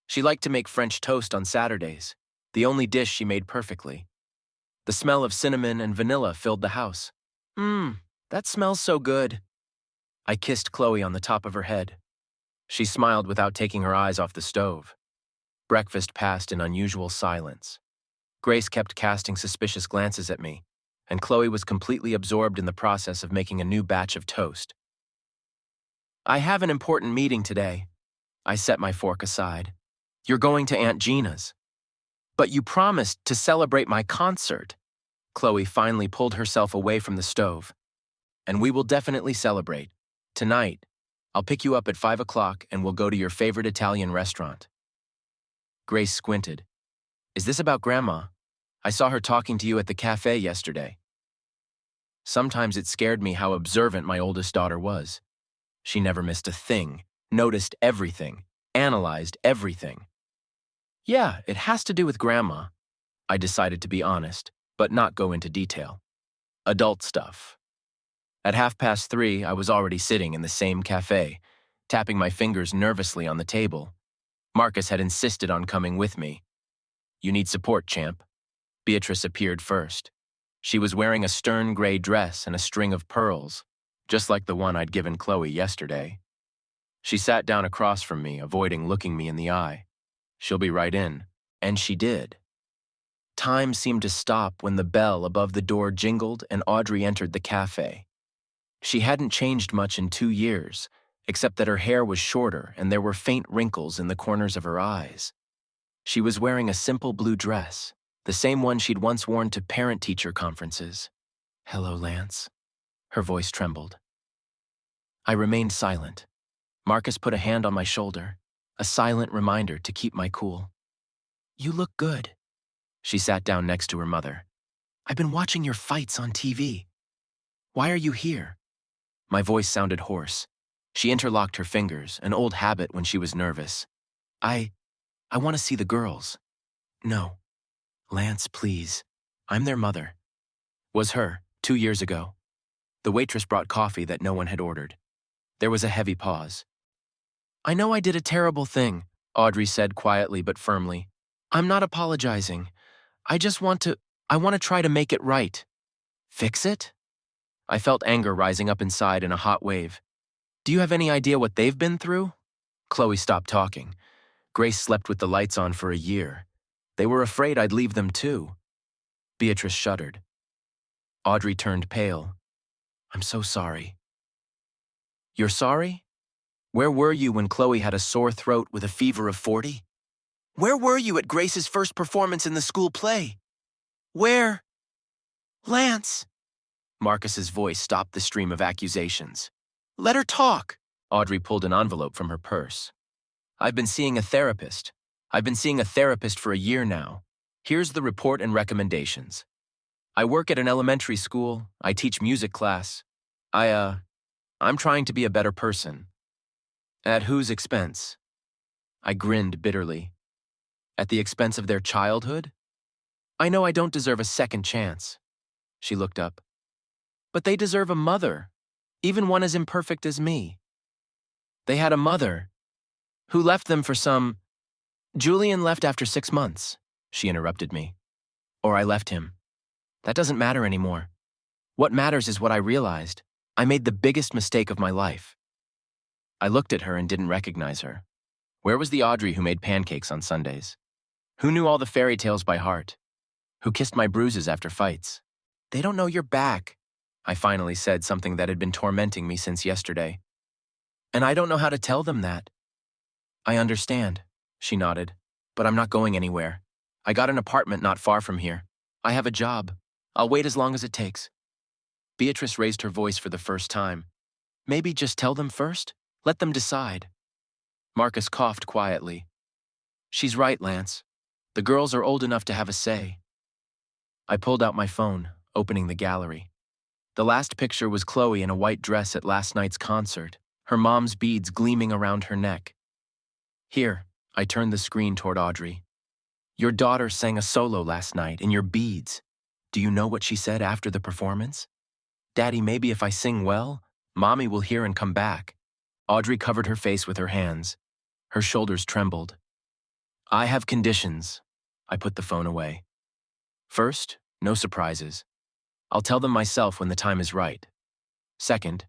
She liked to make French toast on Saturdays, the only dish she made perfectly. The smell of cinnamon and vanilla filled the house. That smells so good. I kissed Chloe on the top of her head. She smiled without taking her eyes off the stove. Breakfast passed in unusual silence. Grace kept casting suspicious glances at me, and Chloe was completely absorbed in the process of making a new batch of toast. I have an important meeting today. I set my fork aside. You're going to Aunt Gina's. But you promised to celebrate my concert. Chloe finally pulled herself away from the stove. And we will definitely celebrate. Tonight, I'll pick you up at 5 o'clock and we'll go to your favorite Italian restaurant. Grace squinted. Is this about Grandma? I saw her talking to you at the cafe yesterday. Sometimes it scared me how observant my oldest daughter was. She never missed a thing, noticed everything, analyzed everything. Yeah, it has to do with Grandma. I decided to be honest, but not go into detail. Adult stuff. At 3:30, I was already sitting in the same cafe, tapping my fingers nervously on the table. Marcus had insisted on coming with me. You need support, champ. Beatrice appeared first. She was wearing a stern gray dress and a string of pearls, just like the one I'd given Chloe yesterday. She sat down across from me, avoiding looking me in the eye. She'll be right in. And she did. Time seemed to stop when the bell above the door jingled and Audrey entered the cafe. She hadn't changed much in 2 years, except that her hair was shorter and there were faint wrinkles in the corners of her eyes. She was wearing a simple blue dress, the same one she'd once worn to parent-teacher conferences. Hello, Lance. Her voice trembled. I remained silent. Marcus put a hand on my shoulder, a silent reminder to keep my cool. You look good. She sat down next to her mother. I've been watching your fights on TV. Why are you here? My voice sounded hoarse. She interlocked her fingers, an old habit when she was nervous. I want to see the girls. No. Lance, please. I'm their mother. Was her, 2 years ago. The waitress brought coffee that no one had ordered. There was a heavy pause. I know I did a terrible thing, Audrey said quietly but firmly. I'm not apologizing. I want to try to make it right. Fix it? I felt anger rising up inside in a hot wave. Do you have any idea what they've been through? Chloe stopped talking. Grace slept with the lights on for a year. They were afraid I'd leave them too. Beatrice shuddered. Audrey turned pale. I'm so sorry. You're sorry? Where were you when Chloe had a sore throat with a fever of 40? Where were you at Grace's first performance in the school play? Where? Lance! Marcus's voice stopped the stream of accusations. Let her talk! Audrey pulled an envelope from her purse. I've been seeing a therapist. I've been seeing a therapist for a year now. Here's the report and recommendations. I work at an elementary school. I teach music class. I'm trying to be a better person. At whose expense? I grinned bitterly. At the expense of their childhood? I know I don't deserve a second chance. She looked up. But they deserve a mother, even one as imperfect as me. They had a mother who left them for some... Julian left after 6 months, she interrupted me. Or I left him. That doesn't matter anymore. What matters is what I realized. I made the biggest mistake of my life. I looked at her and didn't recognize her. Where was the Audrey who made pancakes on Sundays? Who knew all the fairy tales by heart? Who kissed my bruises after fights? They don't know you're back, I finally said, something that had been tormenting me since yesterday. And I don't know how to tell them that. I understand, she nodded, but I'm not going anywhere. I got an apartment not far from here. I have a job. I'll wait as long as it takes. Beatrice raised her voice for the first time. Maybe just tell them first? Let them decide. Marcus coughed quietly. She's right, Lance. The girls are old enough to have a say. I pulled out my phone, opening the gallery. The last picture was Chloe in a white dress at last night's concert, her mom's beads gleaming around her neck. Here, I turned the screen toward Audrey. Your daughter sang a solo last night in your beads. Do you know what she said after the performance? Daddy, maybe if I sing well, Mommy will hear and come back. Audrey covered her face with her hands. Her shoulders trembled. I have conditions. I put the phone away. First, no surprises. I'll tell them myself when the time is right. Second,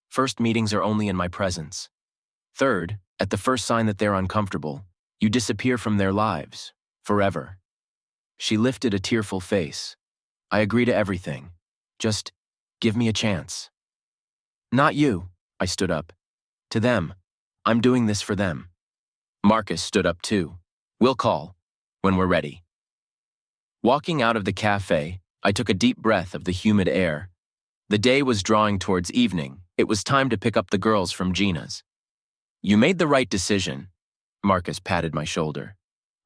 first meetings are only in my presence. Third, at the first sign that they're uncomfortable, you disappear from their lives, forever. She lifted a tearful face. I agree to everything. Just give me a chance. Not you, I stood up. To them. I'm doing this for them. Marcus stood up too. We'll call, when we're ready. Walking out of the cafe, I took a deep breath of the humid air. The day was drawing towards evening. It was time to pick up the girls from Gina's. You made the right decision. Marcus patted my shoulder.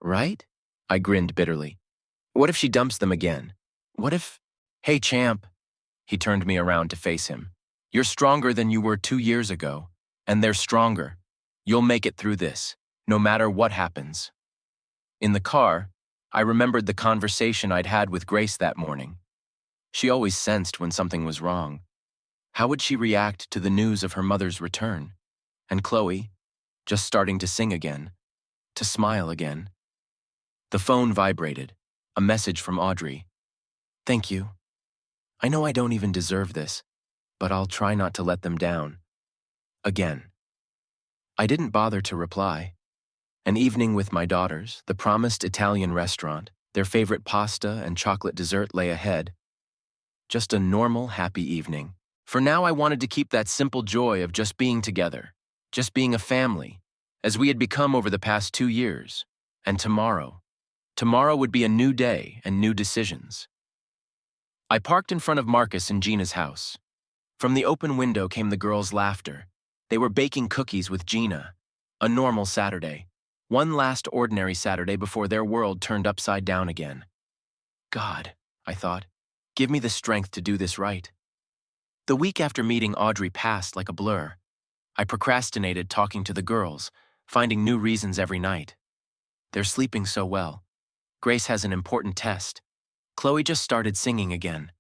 Right? I grinned bitterly. What if she dumps them again? What if... Hey, champ. He turned me around to face him. You're stronger than you were 2 years ago, and they're stronger. You'll make it through this, no matter what happens. In the car, I remembered the conversation I'd had with Grace that morning. She always sensed when something was wrong. How would she react to the news of her mother's return? And Chloe, just starting to sing again, to smile again. The phone vibrated, a message from Audrey. Thank you. I know I don't even deserve this, but I'll try not to let them down. Again. I didn't bother to reply. An evening with my daughters, the promised Italian restaurant, their favorite pasta and chocolate dessert lay ahead. Just a normal, happy evening. For now, I wanted to keep that simple joy of just being together, just being a family, as we had become over the past 2 years. And tomorrow would be a new day and new decisions. I parked in front of Marcus and Gina's house. From the open window came the girls' laughter. They were baking cookies with Gina. A normal Saturday. One last ordinary Saturday before their world turned upside down again. God, I thought, give me the strength to do this right. The week after meeting Audrey passed like a blur. I procrastinated talking to the girls, finding new reasons every night. They're sleeping so well. Grace has an important test. Chloe just started singing again.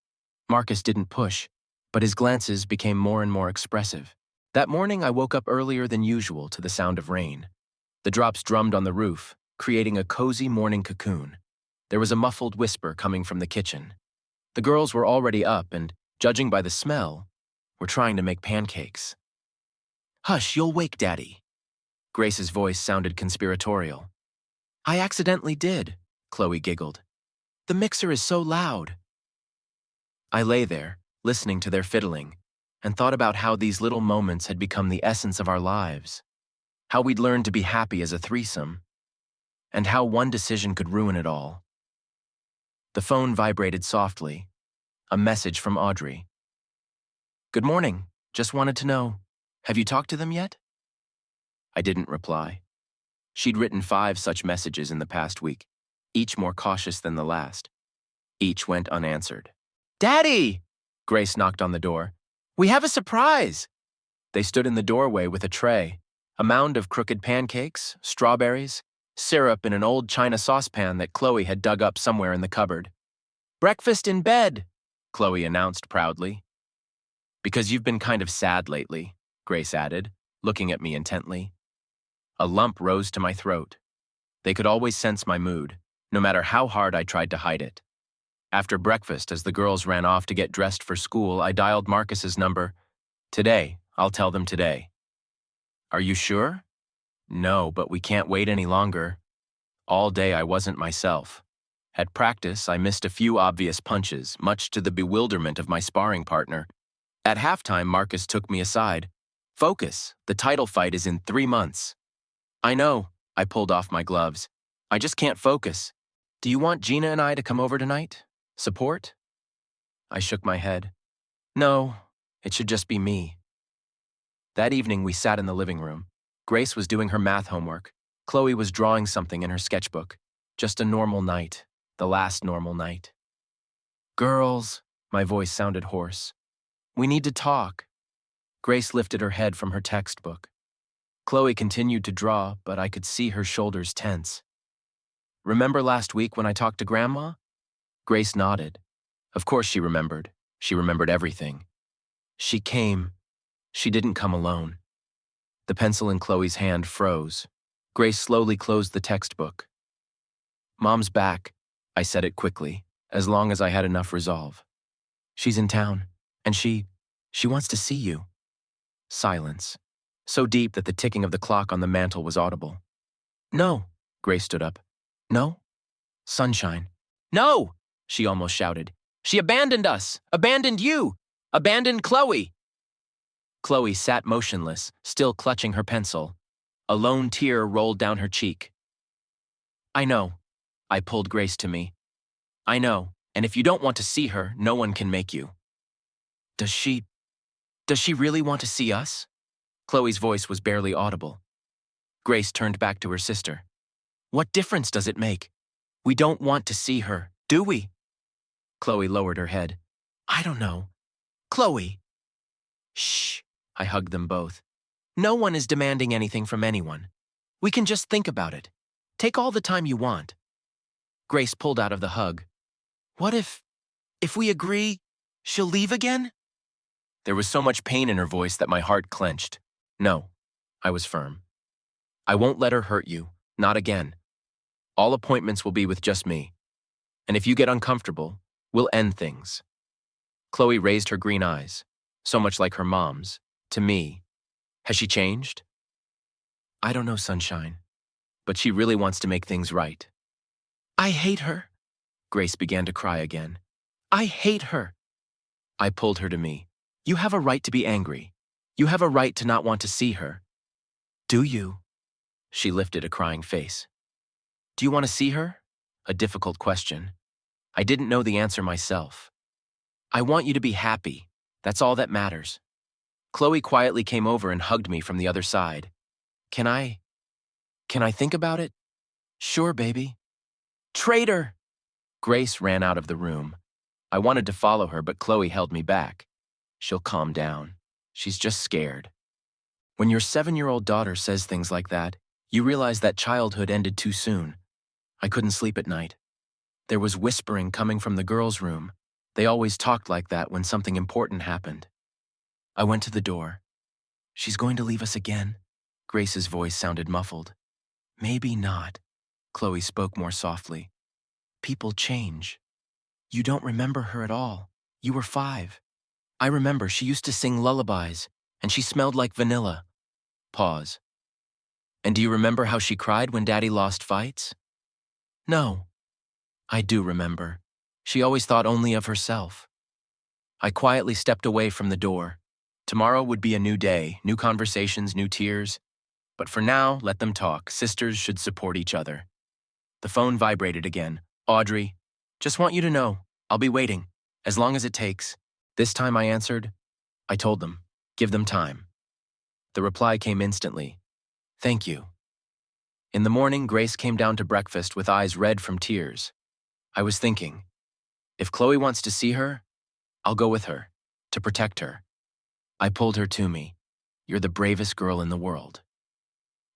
Marcus didn't push, but his glances became more and more expressive. That morning I woke up earlier than usual to the sound of rain. The drops drummed on the roof, creating a cozy morning cocoon. There was a muffled whisper coming from the kitchen. The girls were already up and, judging by the smell, were trying to make pancakes. Hush, you'll wake Daddy. Grace's voice sounded conspiratorial. I accidentally did, Chloe giggled. The mixer is so loud. I lay there, listening to their fiddling, and thought about how these little moments had become the essence of our lives. How we'd learned to be happy as a threesome, and how one decision could ruin it all. The phone vibrated softly. A message from Audrey. Good morning. Just wanted to know, have you talked to them yet? I didn't reply. She'd written 5 such messages in the past week, each more cautious than the last. Each went unanswered. "Daddy!" Grace knocked on the door. "We have a surprise!" They stood in the doorway with a tray, a mound of crooked pancakes, strawberries, syrup in an old china saucepan that Chloe had dug up somewhere in the cupboard. "Breakfast in bed," Chloe announced proudly. "Because you've been kind of sad lately," Grace added, looking at me intently. A lump rose to my throat. They could always sense my mood, no matter how hard I tried to hide it. After breakfast, as the girls ran off to get dressed for school, I dialed Marcus's number. "Today, I'll tell them today." "Are you sure?" "No, but we can't wait any longer." All day I wasn't myself. At practice, I missed a few obvious punches, much to the bewilderment of my sparring partner. At halftime, Marcus took me aside. "Focus, the title fight is in 3 months." "I know," I pulled off my gloves. "I just can't focus. Do you want Gina and I to come over tonight? Support?" I shook my head. "No, it should just be me." That evening, we sat in the living room. Grace was doing her math homework. Chloe was drawing something in her sketchbook. Just a normal night. The last normal night. "Girls," my voice sounded hoarse. "We need to talk." Grace lifted her head from her textbook. Chloe continued to draw, but I could see her shoulders tense. "Remember last week when I talked to Grandma?" Grace nodded. Of course she remembered. She remembered everything. "She came. She didn't come alone." The pencil in Chloe's hand froze. Grace slowly closed the textbook. "Mom's back," I said it quickly, as long as I had enough resolve. "She's in town, and she wants to see you." Silence, so deep that the ticking of the clock on the mantel was audible. "No," Grace stood up. "No? Sunshine." "No!" she almost shouted. "She abandoned us! Abandoned you! Abandoned Chloe!" Chloe sat motionless, still clutching her pencil. A lone tear rolled down her cheek. "I know." I pulled Grace to me. "I know, and if you don't want to see her, no one can make you." Does she really want to see us?" Chloe's voice was barely audible. Grace turned back to her sister. "What difference does it make? We don't want to see her, do we?" Chloe lowered her head. "I don't know. Chloe." "Shh," I hugged them both. "No one is demanding anything from anyone. We can just think about it. Take all the time you want." Grace pulled out of the hug. "What if we agree, she'll leave again?" There was so much pain in her voice that my heart clenched. "No," I was firm. "I won't let her hurt you, not again. All appointments will be with just me. And if you get uncomfortable, we'll end things." Chloe raised her green eyes, so much like her mom's, to me. "Has she changed?" "I don't know, Sunshine, but she really wants to make things right." "I hate her." Grace began to cry again. "I hate her." I pulled her to me. "You have a right to be angry. You have a right to not want to see her." "Do you?" She lifted a crying face. "Do you want to see her?" A difficult question. I didn't know the answer myself. "I want you to be happy. That's all that matters." Chloe quietly came over and hugged me from the other side. Can I think about it?" "Sure, baby." "Traitor!" Grace ran out of the room. I wanted to follow her, but Chloe held me back. "She'll calm down. She's just scared." When your 7-year-old daughter says things like that, you realize that childhood ended too soon. I couldn't sleep at night. There was whispering coming from the girls' room. They always talked like that when something important happened. I went to the door. "She's going to leave us again." Grace's voice sounded muffled. "Maybe not." Chloe spoke more softly. "People change. You don't remember her at all. You were 5. I remember she used to sing lullabies, and she smelled like vanilla." Pause. "And do you remember how she cried when Daddy lost fights?" "No." "I do remember. She always thought only of herself." I quietly stepped away from the door. Tomorrow would be a new day, new conversations, new tears. But for now, let them talk. Sisters should support each other. The phone vibrated again. "Audrey, just want you to know, I'll be waiting, as long as it takes." This time I answered. I told them, give them time. The reply came instantly. "Thank you." In the morning, Grace came down to breakfast with eyes red from tears. I was thinking, if Chloe wants to see her, I'll go with her, to protect her. I pulled her to me. You're the bravest girl in the world.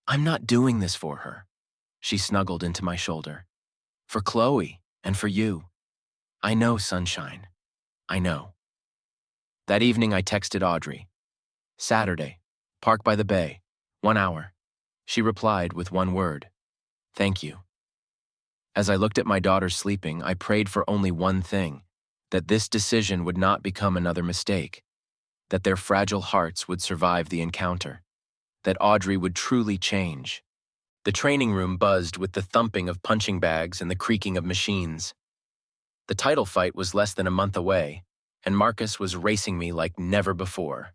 I'm not doing this for her. She snuggled into my shoulder. For Chloe, and for you. I know, sunshine. I know. That evening I texted Audrey. Saturday, park by the bay, 1 hour. She replied with one word. Thank you. As I looked at my daughter sleeping, I prayed for only one thing, that this decision would not become another mistake, that their fragile hearts would survive the encounter, that Audrey would truly change. The training room buzzed with the thumping of punching bags and the creaking of machines. The title fight was less than a month away, and Marcus was racing me like never before.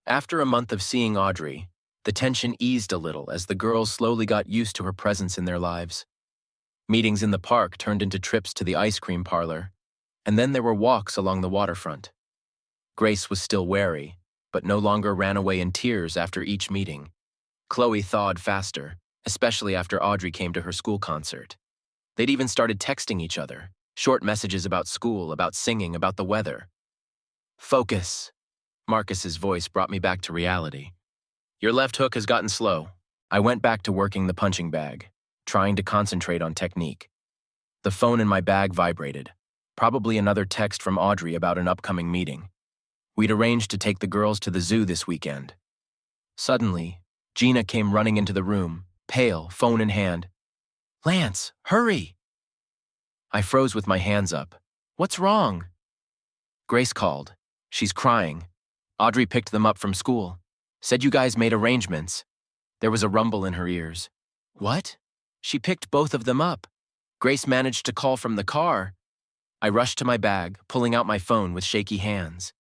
After a month of seeing Audrey, the tension eased a little as the girls slowly got used to her presence in their lives. Meetings in the park turned into trips to the ice cream parlor, and then there were walks along the waterfront. Grace was still wary, but no longer ran away in tears after each meeting. Chloe thawed faster, especially after Audrey came to her school concert. They'd even started texting each other, short messages about school, about singing, about the weather. Focus. Marcus's voice brought me back to reality. Your left hook has gotten slow. I went back to working the punching bag, trying to concentrate on technique. The phone in my bag vibrated, probably another text from Audrey about an upcoming meeting. We'd arranged to take the girls to the zoo this weekend. Suddenly, Gina came running into the room, pale, phone in hand. Lance, hurry! I froze with my hands up. What's wrong? Grace called. She's crying. Audrey picked them up from school. Said you guys made arrangements. There was a rumble in her ears. What? She picked both of them up. Grace managed to call from the car. I rushed to my bag, pulling out my phone with shaky hands.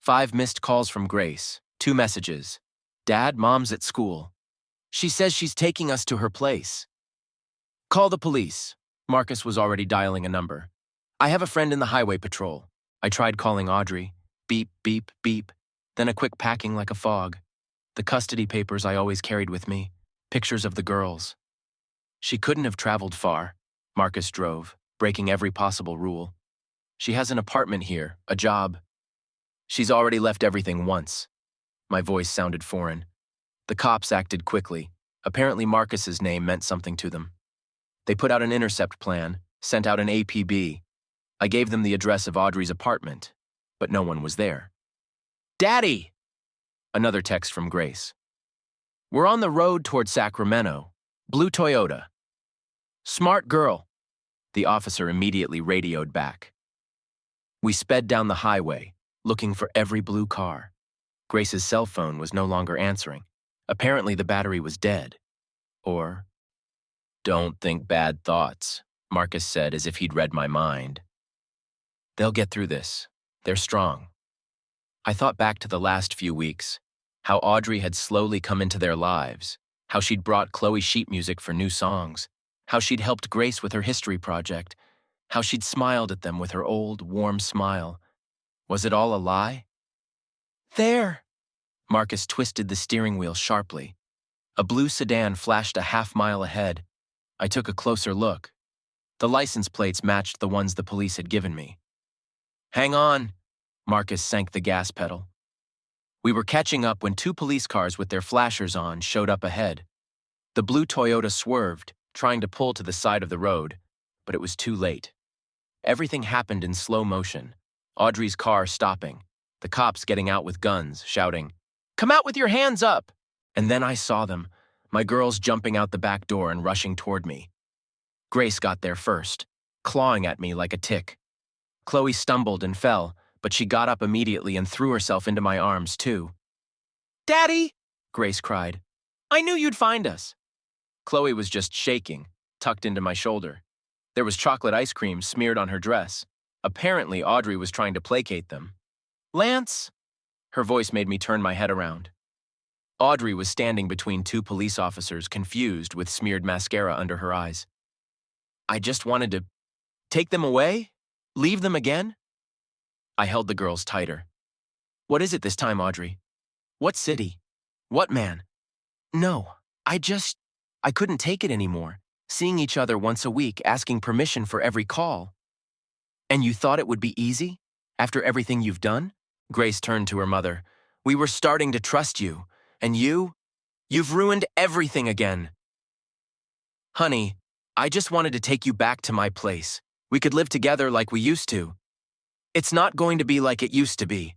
5 missed calls from Grace, 2 messages. Dad, Mom's at school. She says she's taking us to her place. Call the police. Marcus was already dialing a number. I have a friend in the highway patrol. I tried calling Audrey. Beep, beep, beep. Then a quick packing like a fog. The custody papers I always carried with me. Pictures of the girls. She couldn't have traveled far. Marcus drove, breaking every possible rule. She has an apartment here, a job. She's already left everything once. My voice sounded foreign. The cops acted quickly. Apparently Marcus's name meant something to them. They put out an intercept plan, sent out an APB. I gave them the address of Audrey's apartment, but no one was there. Daddy! Another text from Grace. We're on the road toward Sacramento. Blue Toyota. Smart girl. The officer immediately radioed back. We sped down the highway, looking for every blue car. Grace's cell phone was no longer answering. Apparently the battery was dead. Or, don't think bad thoughts, Marcus said as if he'd read my mind. They'll get through this. They're strong. I thought back to the last few weeks, how Audrey had slowly come into their lives, how she'd brought Chloe sheet music for new songs, how she'd helped Grace with her history project, how she'd smiled at them with her old, warm smile. Was it all a lie? There! Marcus twisted the steering wheel sharply. A blue sedan flashed a half-mile ahead. I took a closer look. The license plates matched the ones the police had given me. Hang on! Marcus sank the gas pedal. We were catching up when 2 police cars with their flashers on showed up ahead. The blue Toyota swerved, trying to pull to the side of the road, but it was too late. Everything happened in slow motion. Audrey's car stopping, the cops getting out with guns, shouting, "Come out with your hands up!" And then I saw them, my girls jumping out the back door and rushing toward me. Grace got there first, clawing at me like a tick. Chloe stumbled and fell, but she got up immediately and threw herself into my arms, too. Daddy! Grace cried. I knew you'd find us. Chloe was just shaking, tucked into my shoulder. There was chocolate ice cream smeared on her dress. Apparently, Audrey was trying to placate them. Lance! Her voice made me turn my head around. Audrey was standing between 2 police officers, confused with smeared mascara under her eyes. I just wanted to take them away? Leave them again? I held the girls tighter. What is it this time, Audrey? What city? What man? No, I just... I couldn't take it anymore, seeing each other once a week, asking permission for every call. And you thought it would be easy? After everything you've done? Grace turned to her mother. We were starting to trust you. And you've ruined everything again. Honey, I just wanted to take you back to my place. We could live together like we used to. It's not going to be like it used to be.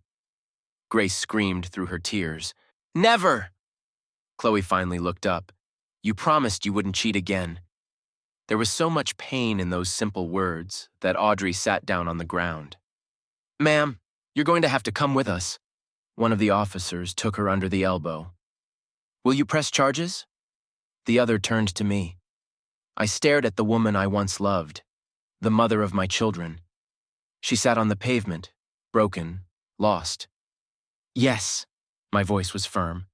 Grace screamed through her tears. Never! Chloe finally looked up. You promised you wouldn't cheat again. There was so much pain in those simple words that Audrey sat down on the ground. Ma'am, you're going to have to come with us. One of the officers took her under the elbow. Will you press charges? The other turned to me. I stared at the woman I once loved, the mother of my children. She sat on the pavement, broken, lost. Yes, my voice was firm,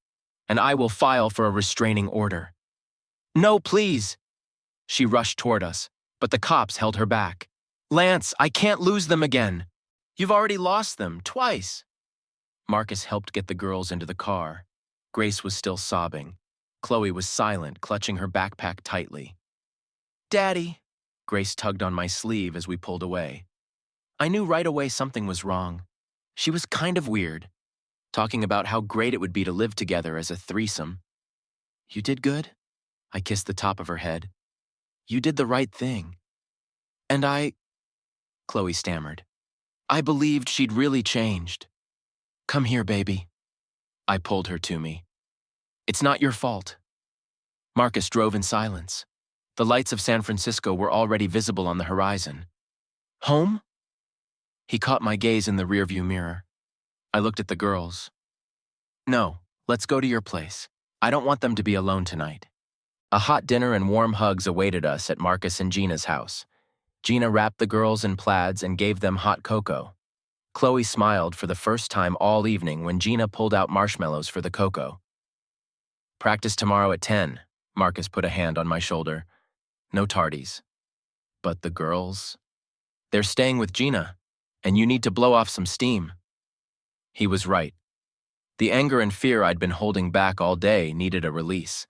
and I will file for a restraining order. No, please. She rushed toward us, but the cops held her back. Lance, I can't lose them again. You've already lost them twice. Marcus helped get the girls into the car. Grace was still sobbing. Chloe was silent, clutching her backpack tightly. Daddy, Grace tugged on my sleeve as we pulled away. I knew right away something was wrong. She was kind of weird, talking about how great it would be to live together as a threesome. You did good? I kissed the top of her head. You did the right thing. And Chloe stammered. I believed she'd really changed. Come here, baby. I pulled her to me. It's not your fault. Marcus drove in silence. The lights of San Francisco were already visible on the horizon. Home? He caught my gaze in the rearview mirror. I looked at the girls. No, let's go to your place. I don't want them to be alone tonight. A hot dinner and warm hugs awaited us at Marcus and Gina's house. Gina wrapped the girls in plaids and gave them hot cocoa. Chloe smiled for the first time all evening when Gina pulled out marshmallows for the cocoa. Practice tomorrow at 10. Marcus put a hand on my shoulder. No tardies. But the girls? They're staying with Gina, and you need to blow off some steam. He was right. The anger and fear I'd been holding back all day needed a release.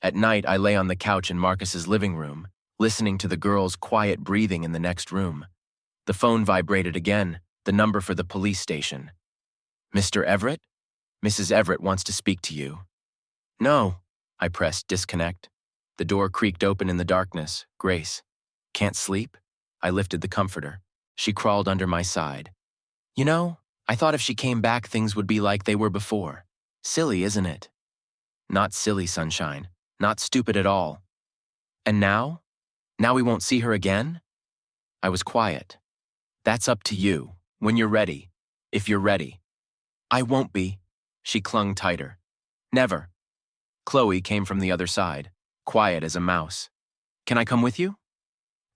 At night, I lay on the couch in Marcus's living room, listening to the girls' quiet breathing in the next room. The phone vibrated again, the number for the police station. Mr. Everett? Mrs. Everett wants to speak to you. No, I pressed disconnect. The door creaked open in the darkness. Grace. Can't sleep? I lifted the comforter. She crawled under my side. You know, I thought if she came back things would be like they were before. Silly, isn't it? Not silly, sunshine. Not stupid at all. And now? Now we won't see her again? I was quiet. That's up to you, when you're ready, if you're ready. I won't be. She clung tighter. Never. Chloe came from the other side, quiet as a mouse. Can I come with you?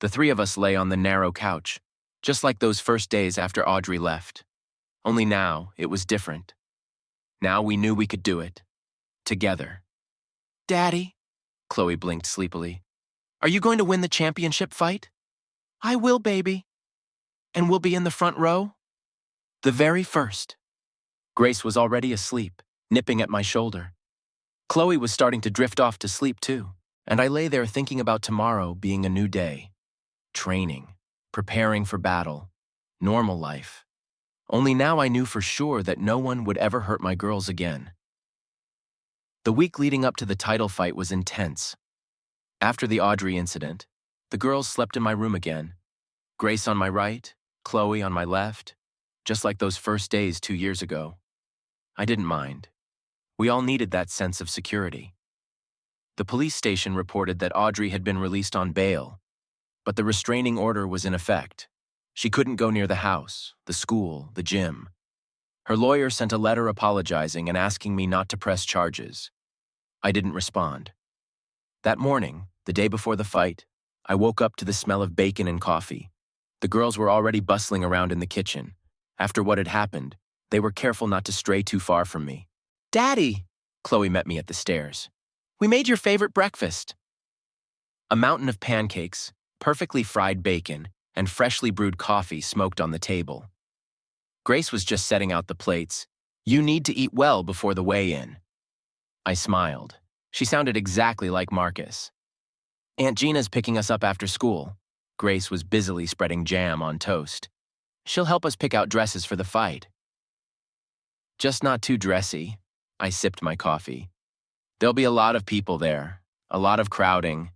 The three of us lay on the narrow couch, just like those first days after Audrey left. Only now, it was different. Now we knew we could do it. Together. Daddy, Chloe blinked sleepily. Are you going to win the championship fight? I will, baby. And we'll be in the front row? The very first. Grace was already asleep, nipping at my shoulder. Chloe was starting to drift off to sleep too, and I lay there thinking about tomorrow being a new day. Training, preparing for battle, normal life. Only now I knew for sure that no one would ever hurt my girls again. The week leading up to the title fight was intense. After the Audrey incident, the girls slept in my room again. Grace on my right, Chloe on my left, just like those first days 2 years ago. I didn't mind. We all needed that sense of security. The police station reported that Audrey had been released on bail, but the restraining order was in effect. She couldn't go near the house, the school, the gym. Her lawyer sent a letter apologizing and asking me not to press charges. I didn't respond. That morning, the day before the fight, I woke up to the smell of bacon and coffee. The girls were already bustling around in the kitchen. After what had happened, they were careful not to stray too far from me. Daddy, Chloe met me at the stairs. We made your favorite breakfast. A mountain of pancakes, perfectly fried bacon, and freshly brewed coffee smoked on the table. Grace was just setting out the plates. You need to eat well before the weigh-in. I smiled. She sounded exactly like Marcus. Aunt Gina's picking us up after school. Grace was busily spreading jam on toast. She'll help us pick out dresses for the fight. Just not too dressy. I sipped my coffee. There'll be a lot of people there, a lot of crowding.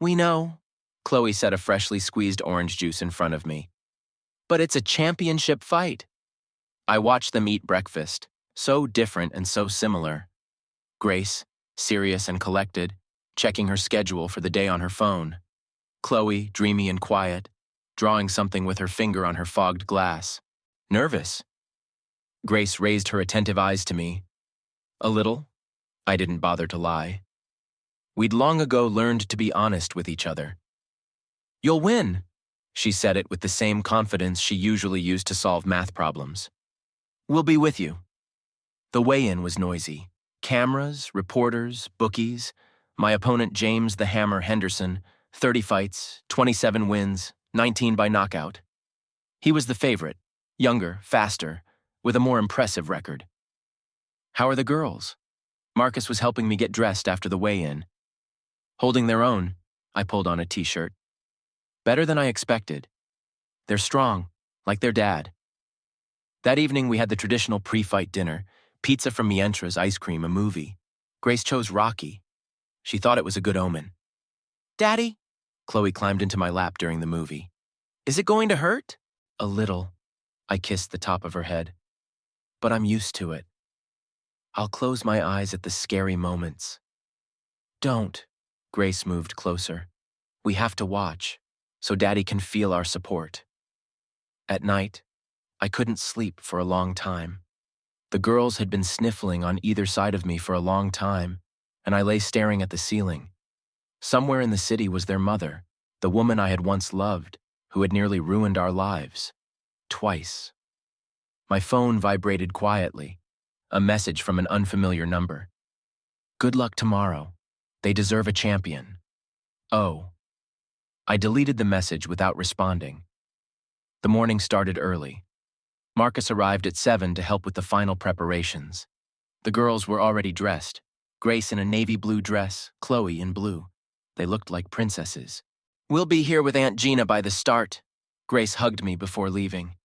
We know, Chloe set a freshly squeezed orange juice in front of me. But it's a championship fight. I watched them eat breakfast, so different and so similar. Grace, serious and collected, checking her schedule for the day on her phone. Chloe, dreamy and quiet, drawing something with her finger on her fogged glass. Nervous. Grace raised her attentive eyes to me. A little. I didn't bother to lie. We'd long ago learned to be honest with each other. You'll win, she said it with the same confidence she usually used to solve math problems. We'll be with you. The weigh-in was noisy. Cameras, reporters, bookies. My opponent James the Hammer Henderson, 30 fights, 27 wins, 19 by knockout. He was the favorite, younger, faster, with a more impressive record. How are the girls? Marcus was helping me get dressed after the weigh-in. Holding their own, I pulled on a t-shirt. Better than I expected. They're strong, like their dad. That evening we had the traditional pre-fight dinner, pizza from Mientra's, ice cream, a movie. Grace chose Rocky. She thought it was a good omen. Daddy? Chloe climbed into my lap during the movie. Is it going to hurt? A little. I kissed the top of her head. But I'm used to it. I'll close my eyes at the scary moments. Don't. Grace moved closer. We have to watch, so Daddy can feel our support. At night, I couldn't sleep for a long time. The girls had been sniffling on either side of me for a long time, and I lay staring at the ceiling. Somewhere in the city was their mother, the woman I had once loved, who had nearly ruined our lives. Twice. My phone vibrated quietly, a message from an unfamiliar number. Good luck tomorrow. They deserve a champion. Oh. I deleted the message without responding. The morning started early. Marcus arrived at 7 to help with the final preparations. The girls were already dressed, Grace in a navy blue dress, Chloe in blue. They looked like princesses. We'll be here with Aunt Gina by the start. Grace hugged me before leaving.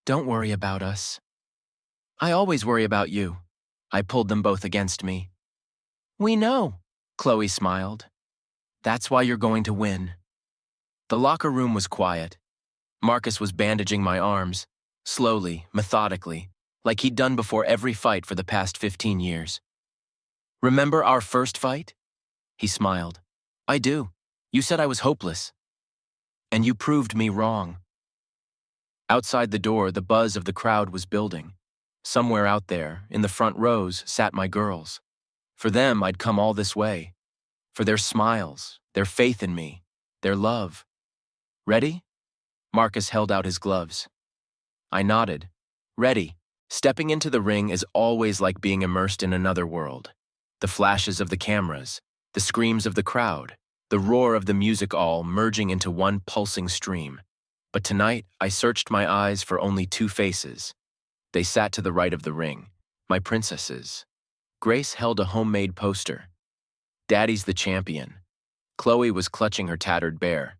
Don't worry about us. I always worry about you. I pulled them both against me. We know, Chloe smiled. That's why you're going to win. The locker room was quiet. Marcus was bandaging my arms, slowly, methodically, like he'd done before every fight for the past 15 years. Remember our first fight? He smiled. I do. You said I was hopeless. And you proved me wrong. Outside the door, the buzz of the crowd was building. Somewhere out there, in the front rows, sat my girls. For them, I'd come all this way. For their smiles, their faith in me, their love. Ready? Marcus held out his gloves. I nodded. Ready. Stepping into the ring is always like being immersed in another world. The flashes of the cameras, the screams of the crowd, the roar of the music all merging into one pulsing stream. But tonight, I searched my eyes for only two faces. They sat to the right of the ring, my princesses. Grace held a homemade poster. Daddy's the champion. Chloe was clutching her tattered bear.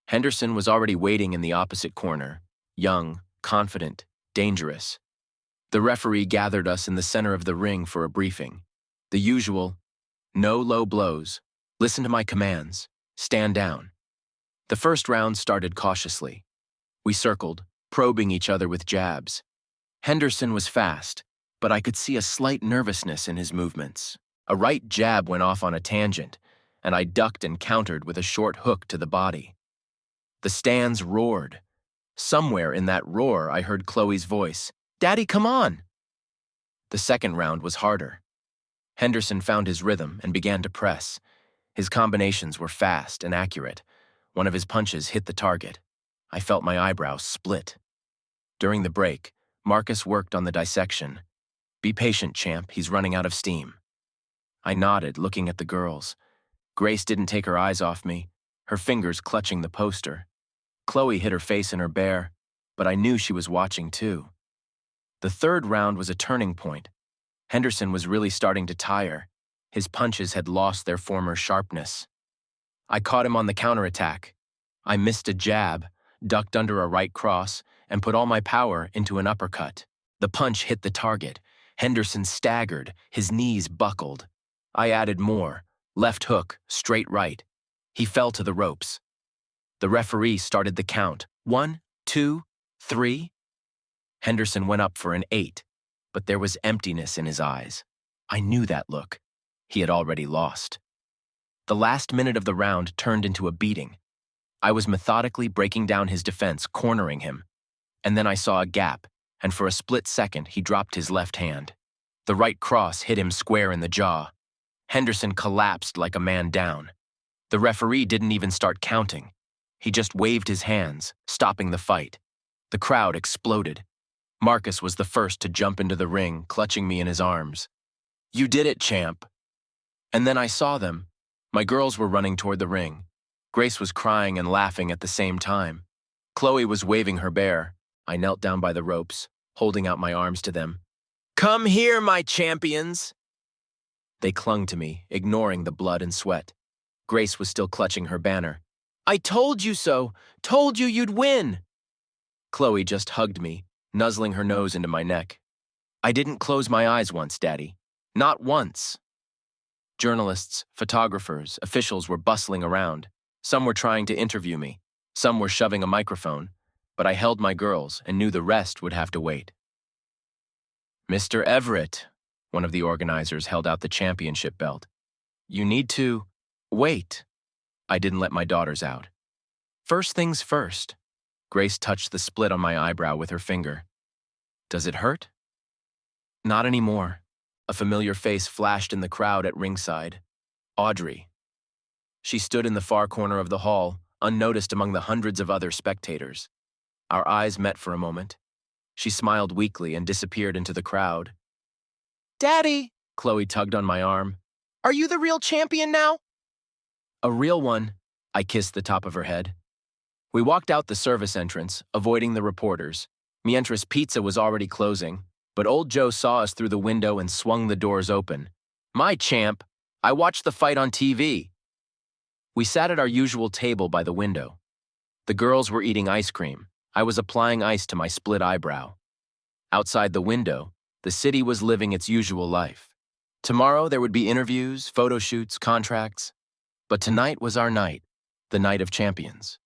Henderson was already waiting in the opposite corner, young, confident, dangerous. The referee gathered us in the center of the ring for a briefing. The usual, no low blows, listen to my commands, stand down. The first round started cautiously. We circled, probing each other with jabs. Henderson was fast, but I could see a slight nervousness in his movements. A right jab went off on a tangent, and I ducked and countered with a short hook to the body. The stands roared. Somewhere in that roar, I heard Chloe's voice, "Daddy, come on!" The second round was harder. Henderson found his rhythm and began to press. His combinations were fast and accurate. One of his punches hit the target. I felt my eyebrows split. During the break, Marcus worked on the dissection. Be patient, champ, he's running out of steam. I nodded, looking at the girls. Grace didn't take her eyes off me, her fingers clutching the poster. Chloe hid her face in her bear, but I knew she was watching too. The third round was a turning point. Henderson was really starting to tire. His punches had lost their former sharpness. I caught him on the counterattack. I missed a jab, ducked under a right cross, and put all my power into an uppercut. The punch hit the target. Henderson staggered, his knees buckled. I added more, left hook, straight right. He fell to the ropes. The referee started the count. 1, 2, 3. Henderson went up for an 8, but there was emptiness in his eyes. I knew that look. He had already lost. The last minute of the round turned into a beating. I was methodically breaking down his defense, cornering him. And then I saw a gap, and for a split second he dropped his left hand. The right cross hit him square in the jaw. Henderson collapsed like a man down. The referee didn't even start counting. He just waved his hands, stopping the fight. The crowd exploded. Marcus was the first to jump into the ring, clutching me in his arms. "You did it, champ." And then I saw them. My girls were running toward the ring. Grace was crying and laughing at the same time. Chloe was waving her bear. I knelt down by the ropes, holding out my arms to them. "Come here, my champions!" They clung to me, ignoring the blood and sweat. Grace was still clutching her banner. "I told you so! Told you you'd win!" Chloe just hugged me, nuzzling her nose into my neck. "I didn't close my eyes once, Daddy. Not once." Journalists, photographers, officials were bustling around. Some were trying to interview me. Some were shoving a microphone. But I held my girls and knew the rest would have to wait. "Mr. Everett," one of the organizers held out the championship belt. "You need to wait." I didn't let my daughters out. "First things first." Grace touched the split on my eyebrow with her finger. "Does it hurt?" "Not anymore." A familiar face flashed in the crowd at ringside. Audrey. She stood in the far corner of the hall, unnoticed among the hundreds of other spectators. Our eyes met for a moment. She smiled weakly and disappeared into the crowd. "Daddy," Chloe tugged on my arm. "Are you the real champion now?" "A real one." I kissed the top of her head. We walked out the service entrance, avoiding the reporters. Mientras Pizza was already closing, but old Joe saw us through the window and swung the doors open. "My champ, I watched the fight on TV." We sat at our usual table by the window. The girls were eating ice cream. I was applying ice to my split eyebrow. Outside the window, the city was living its usual life. Tomorrow there would be interviews, photo shoots, contracts. But tonight was our night, the night of champions.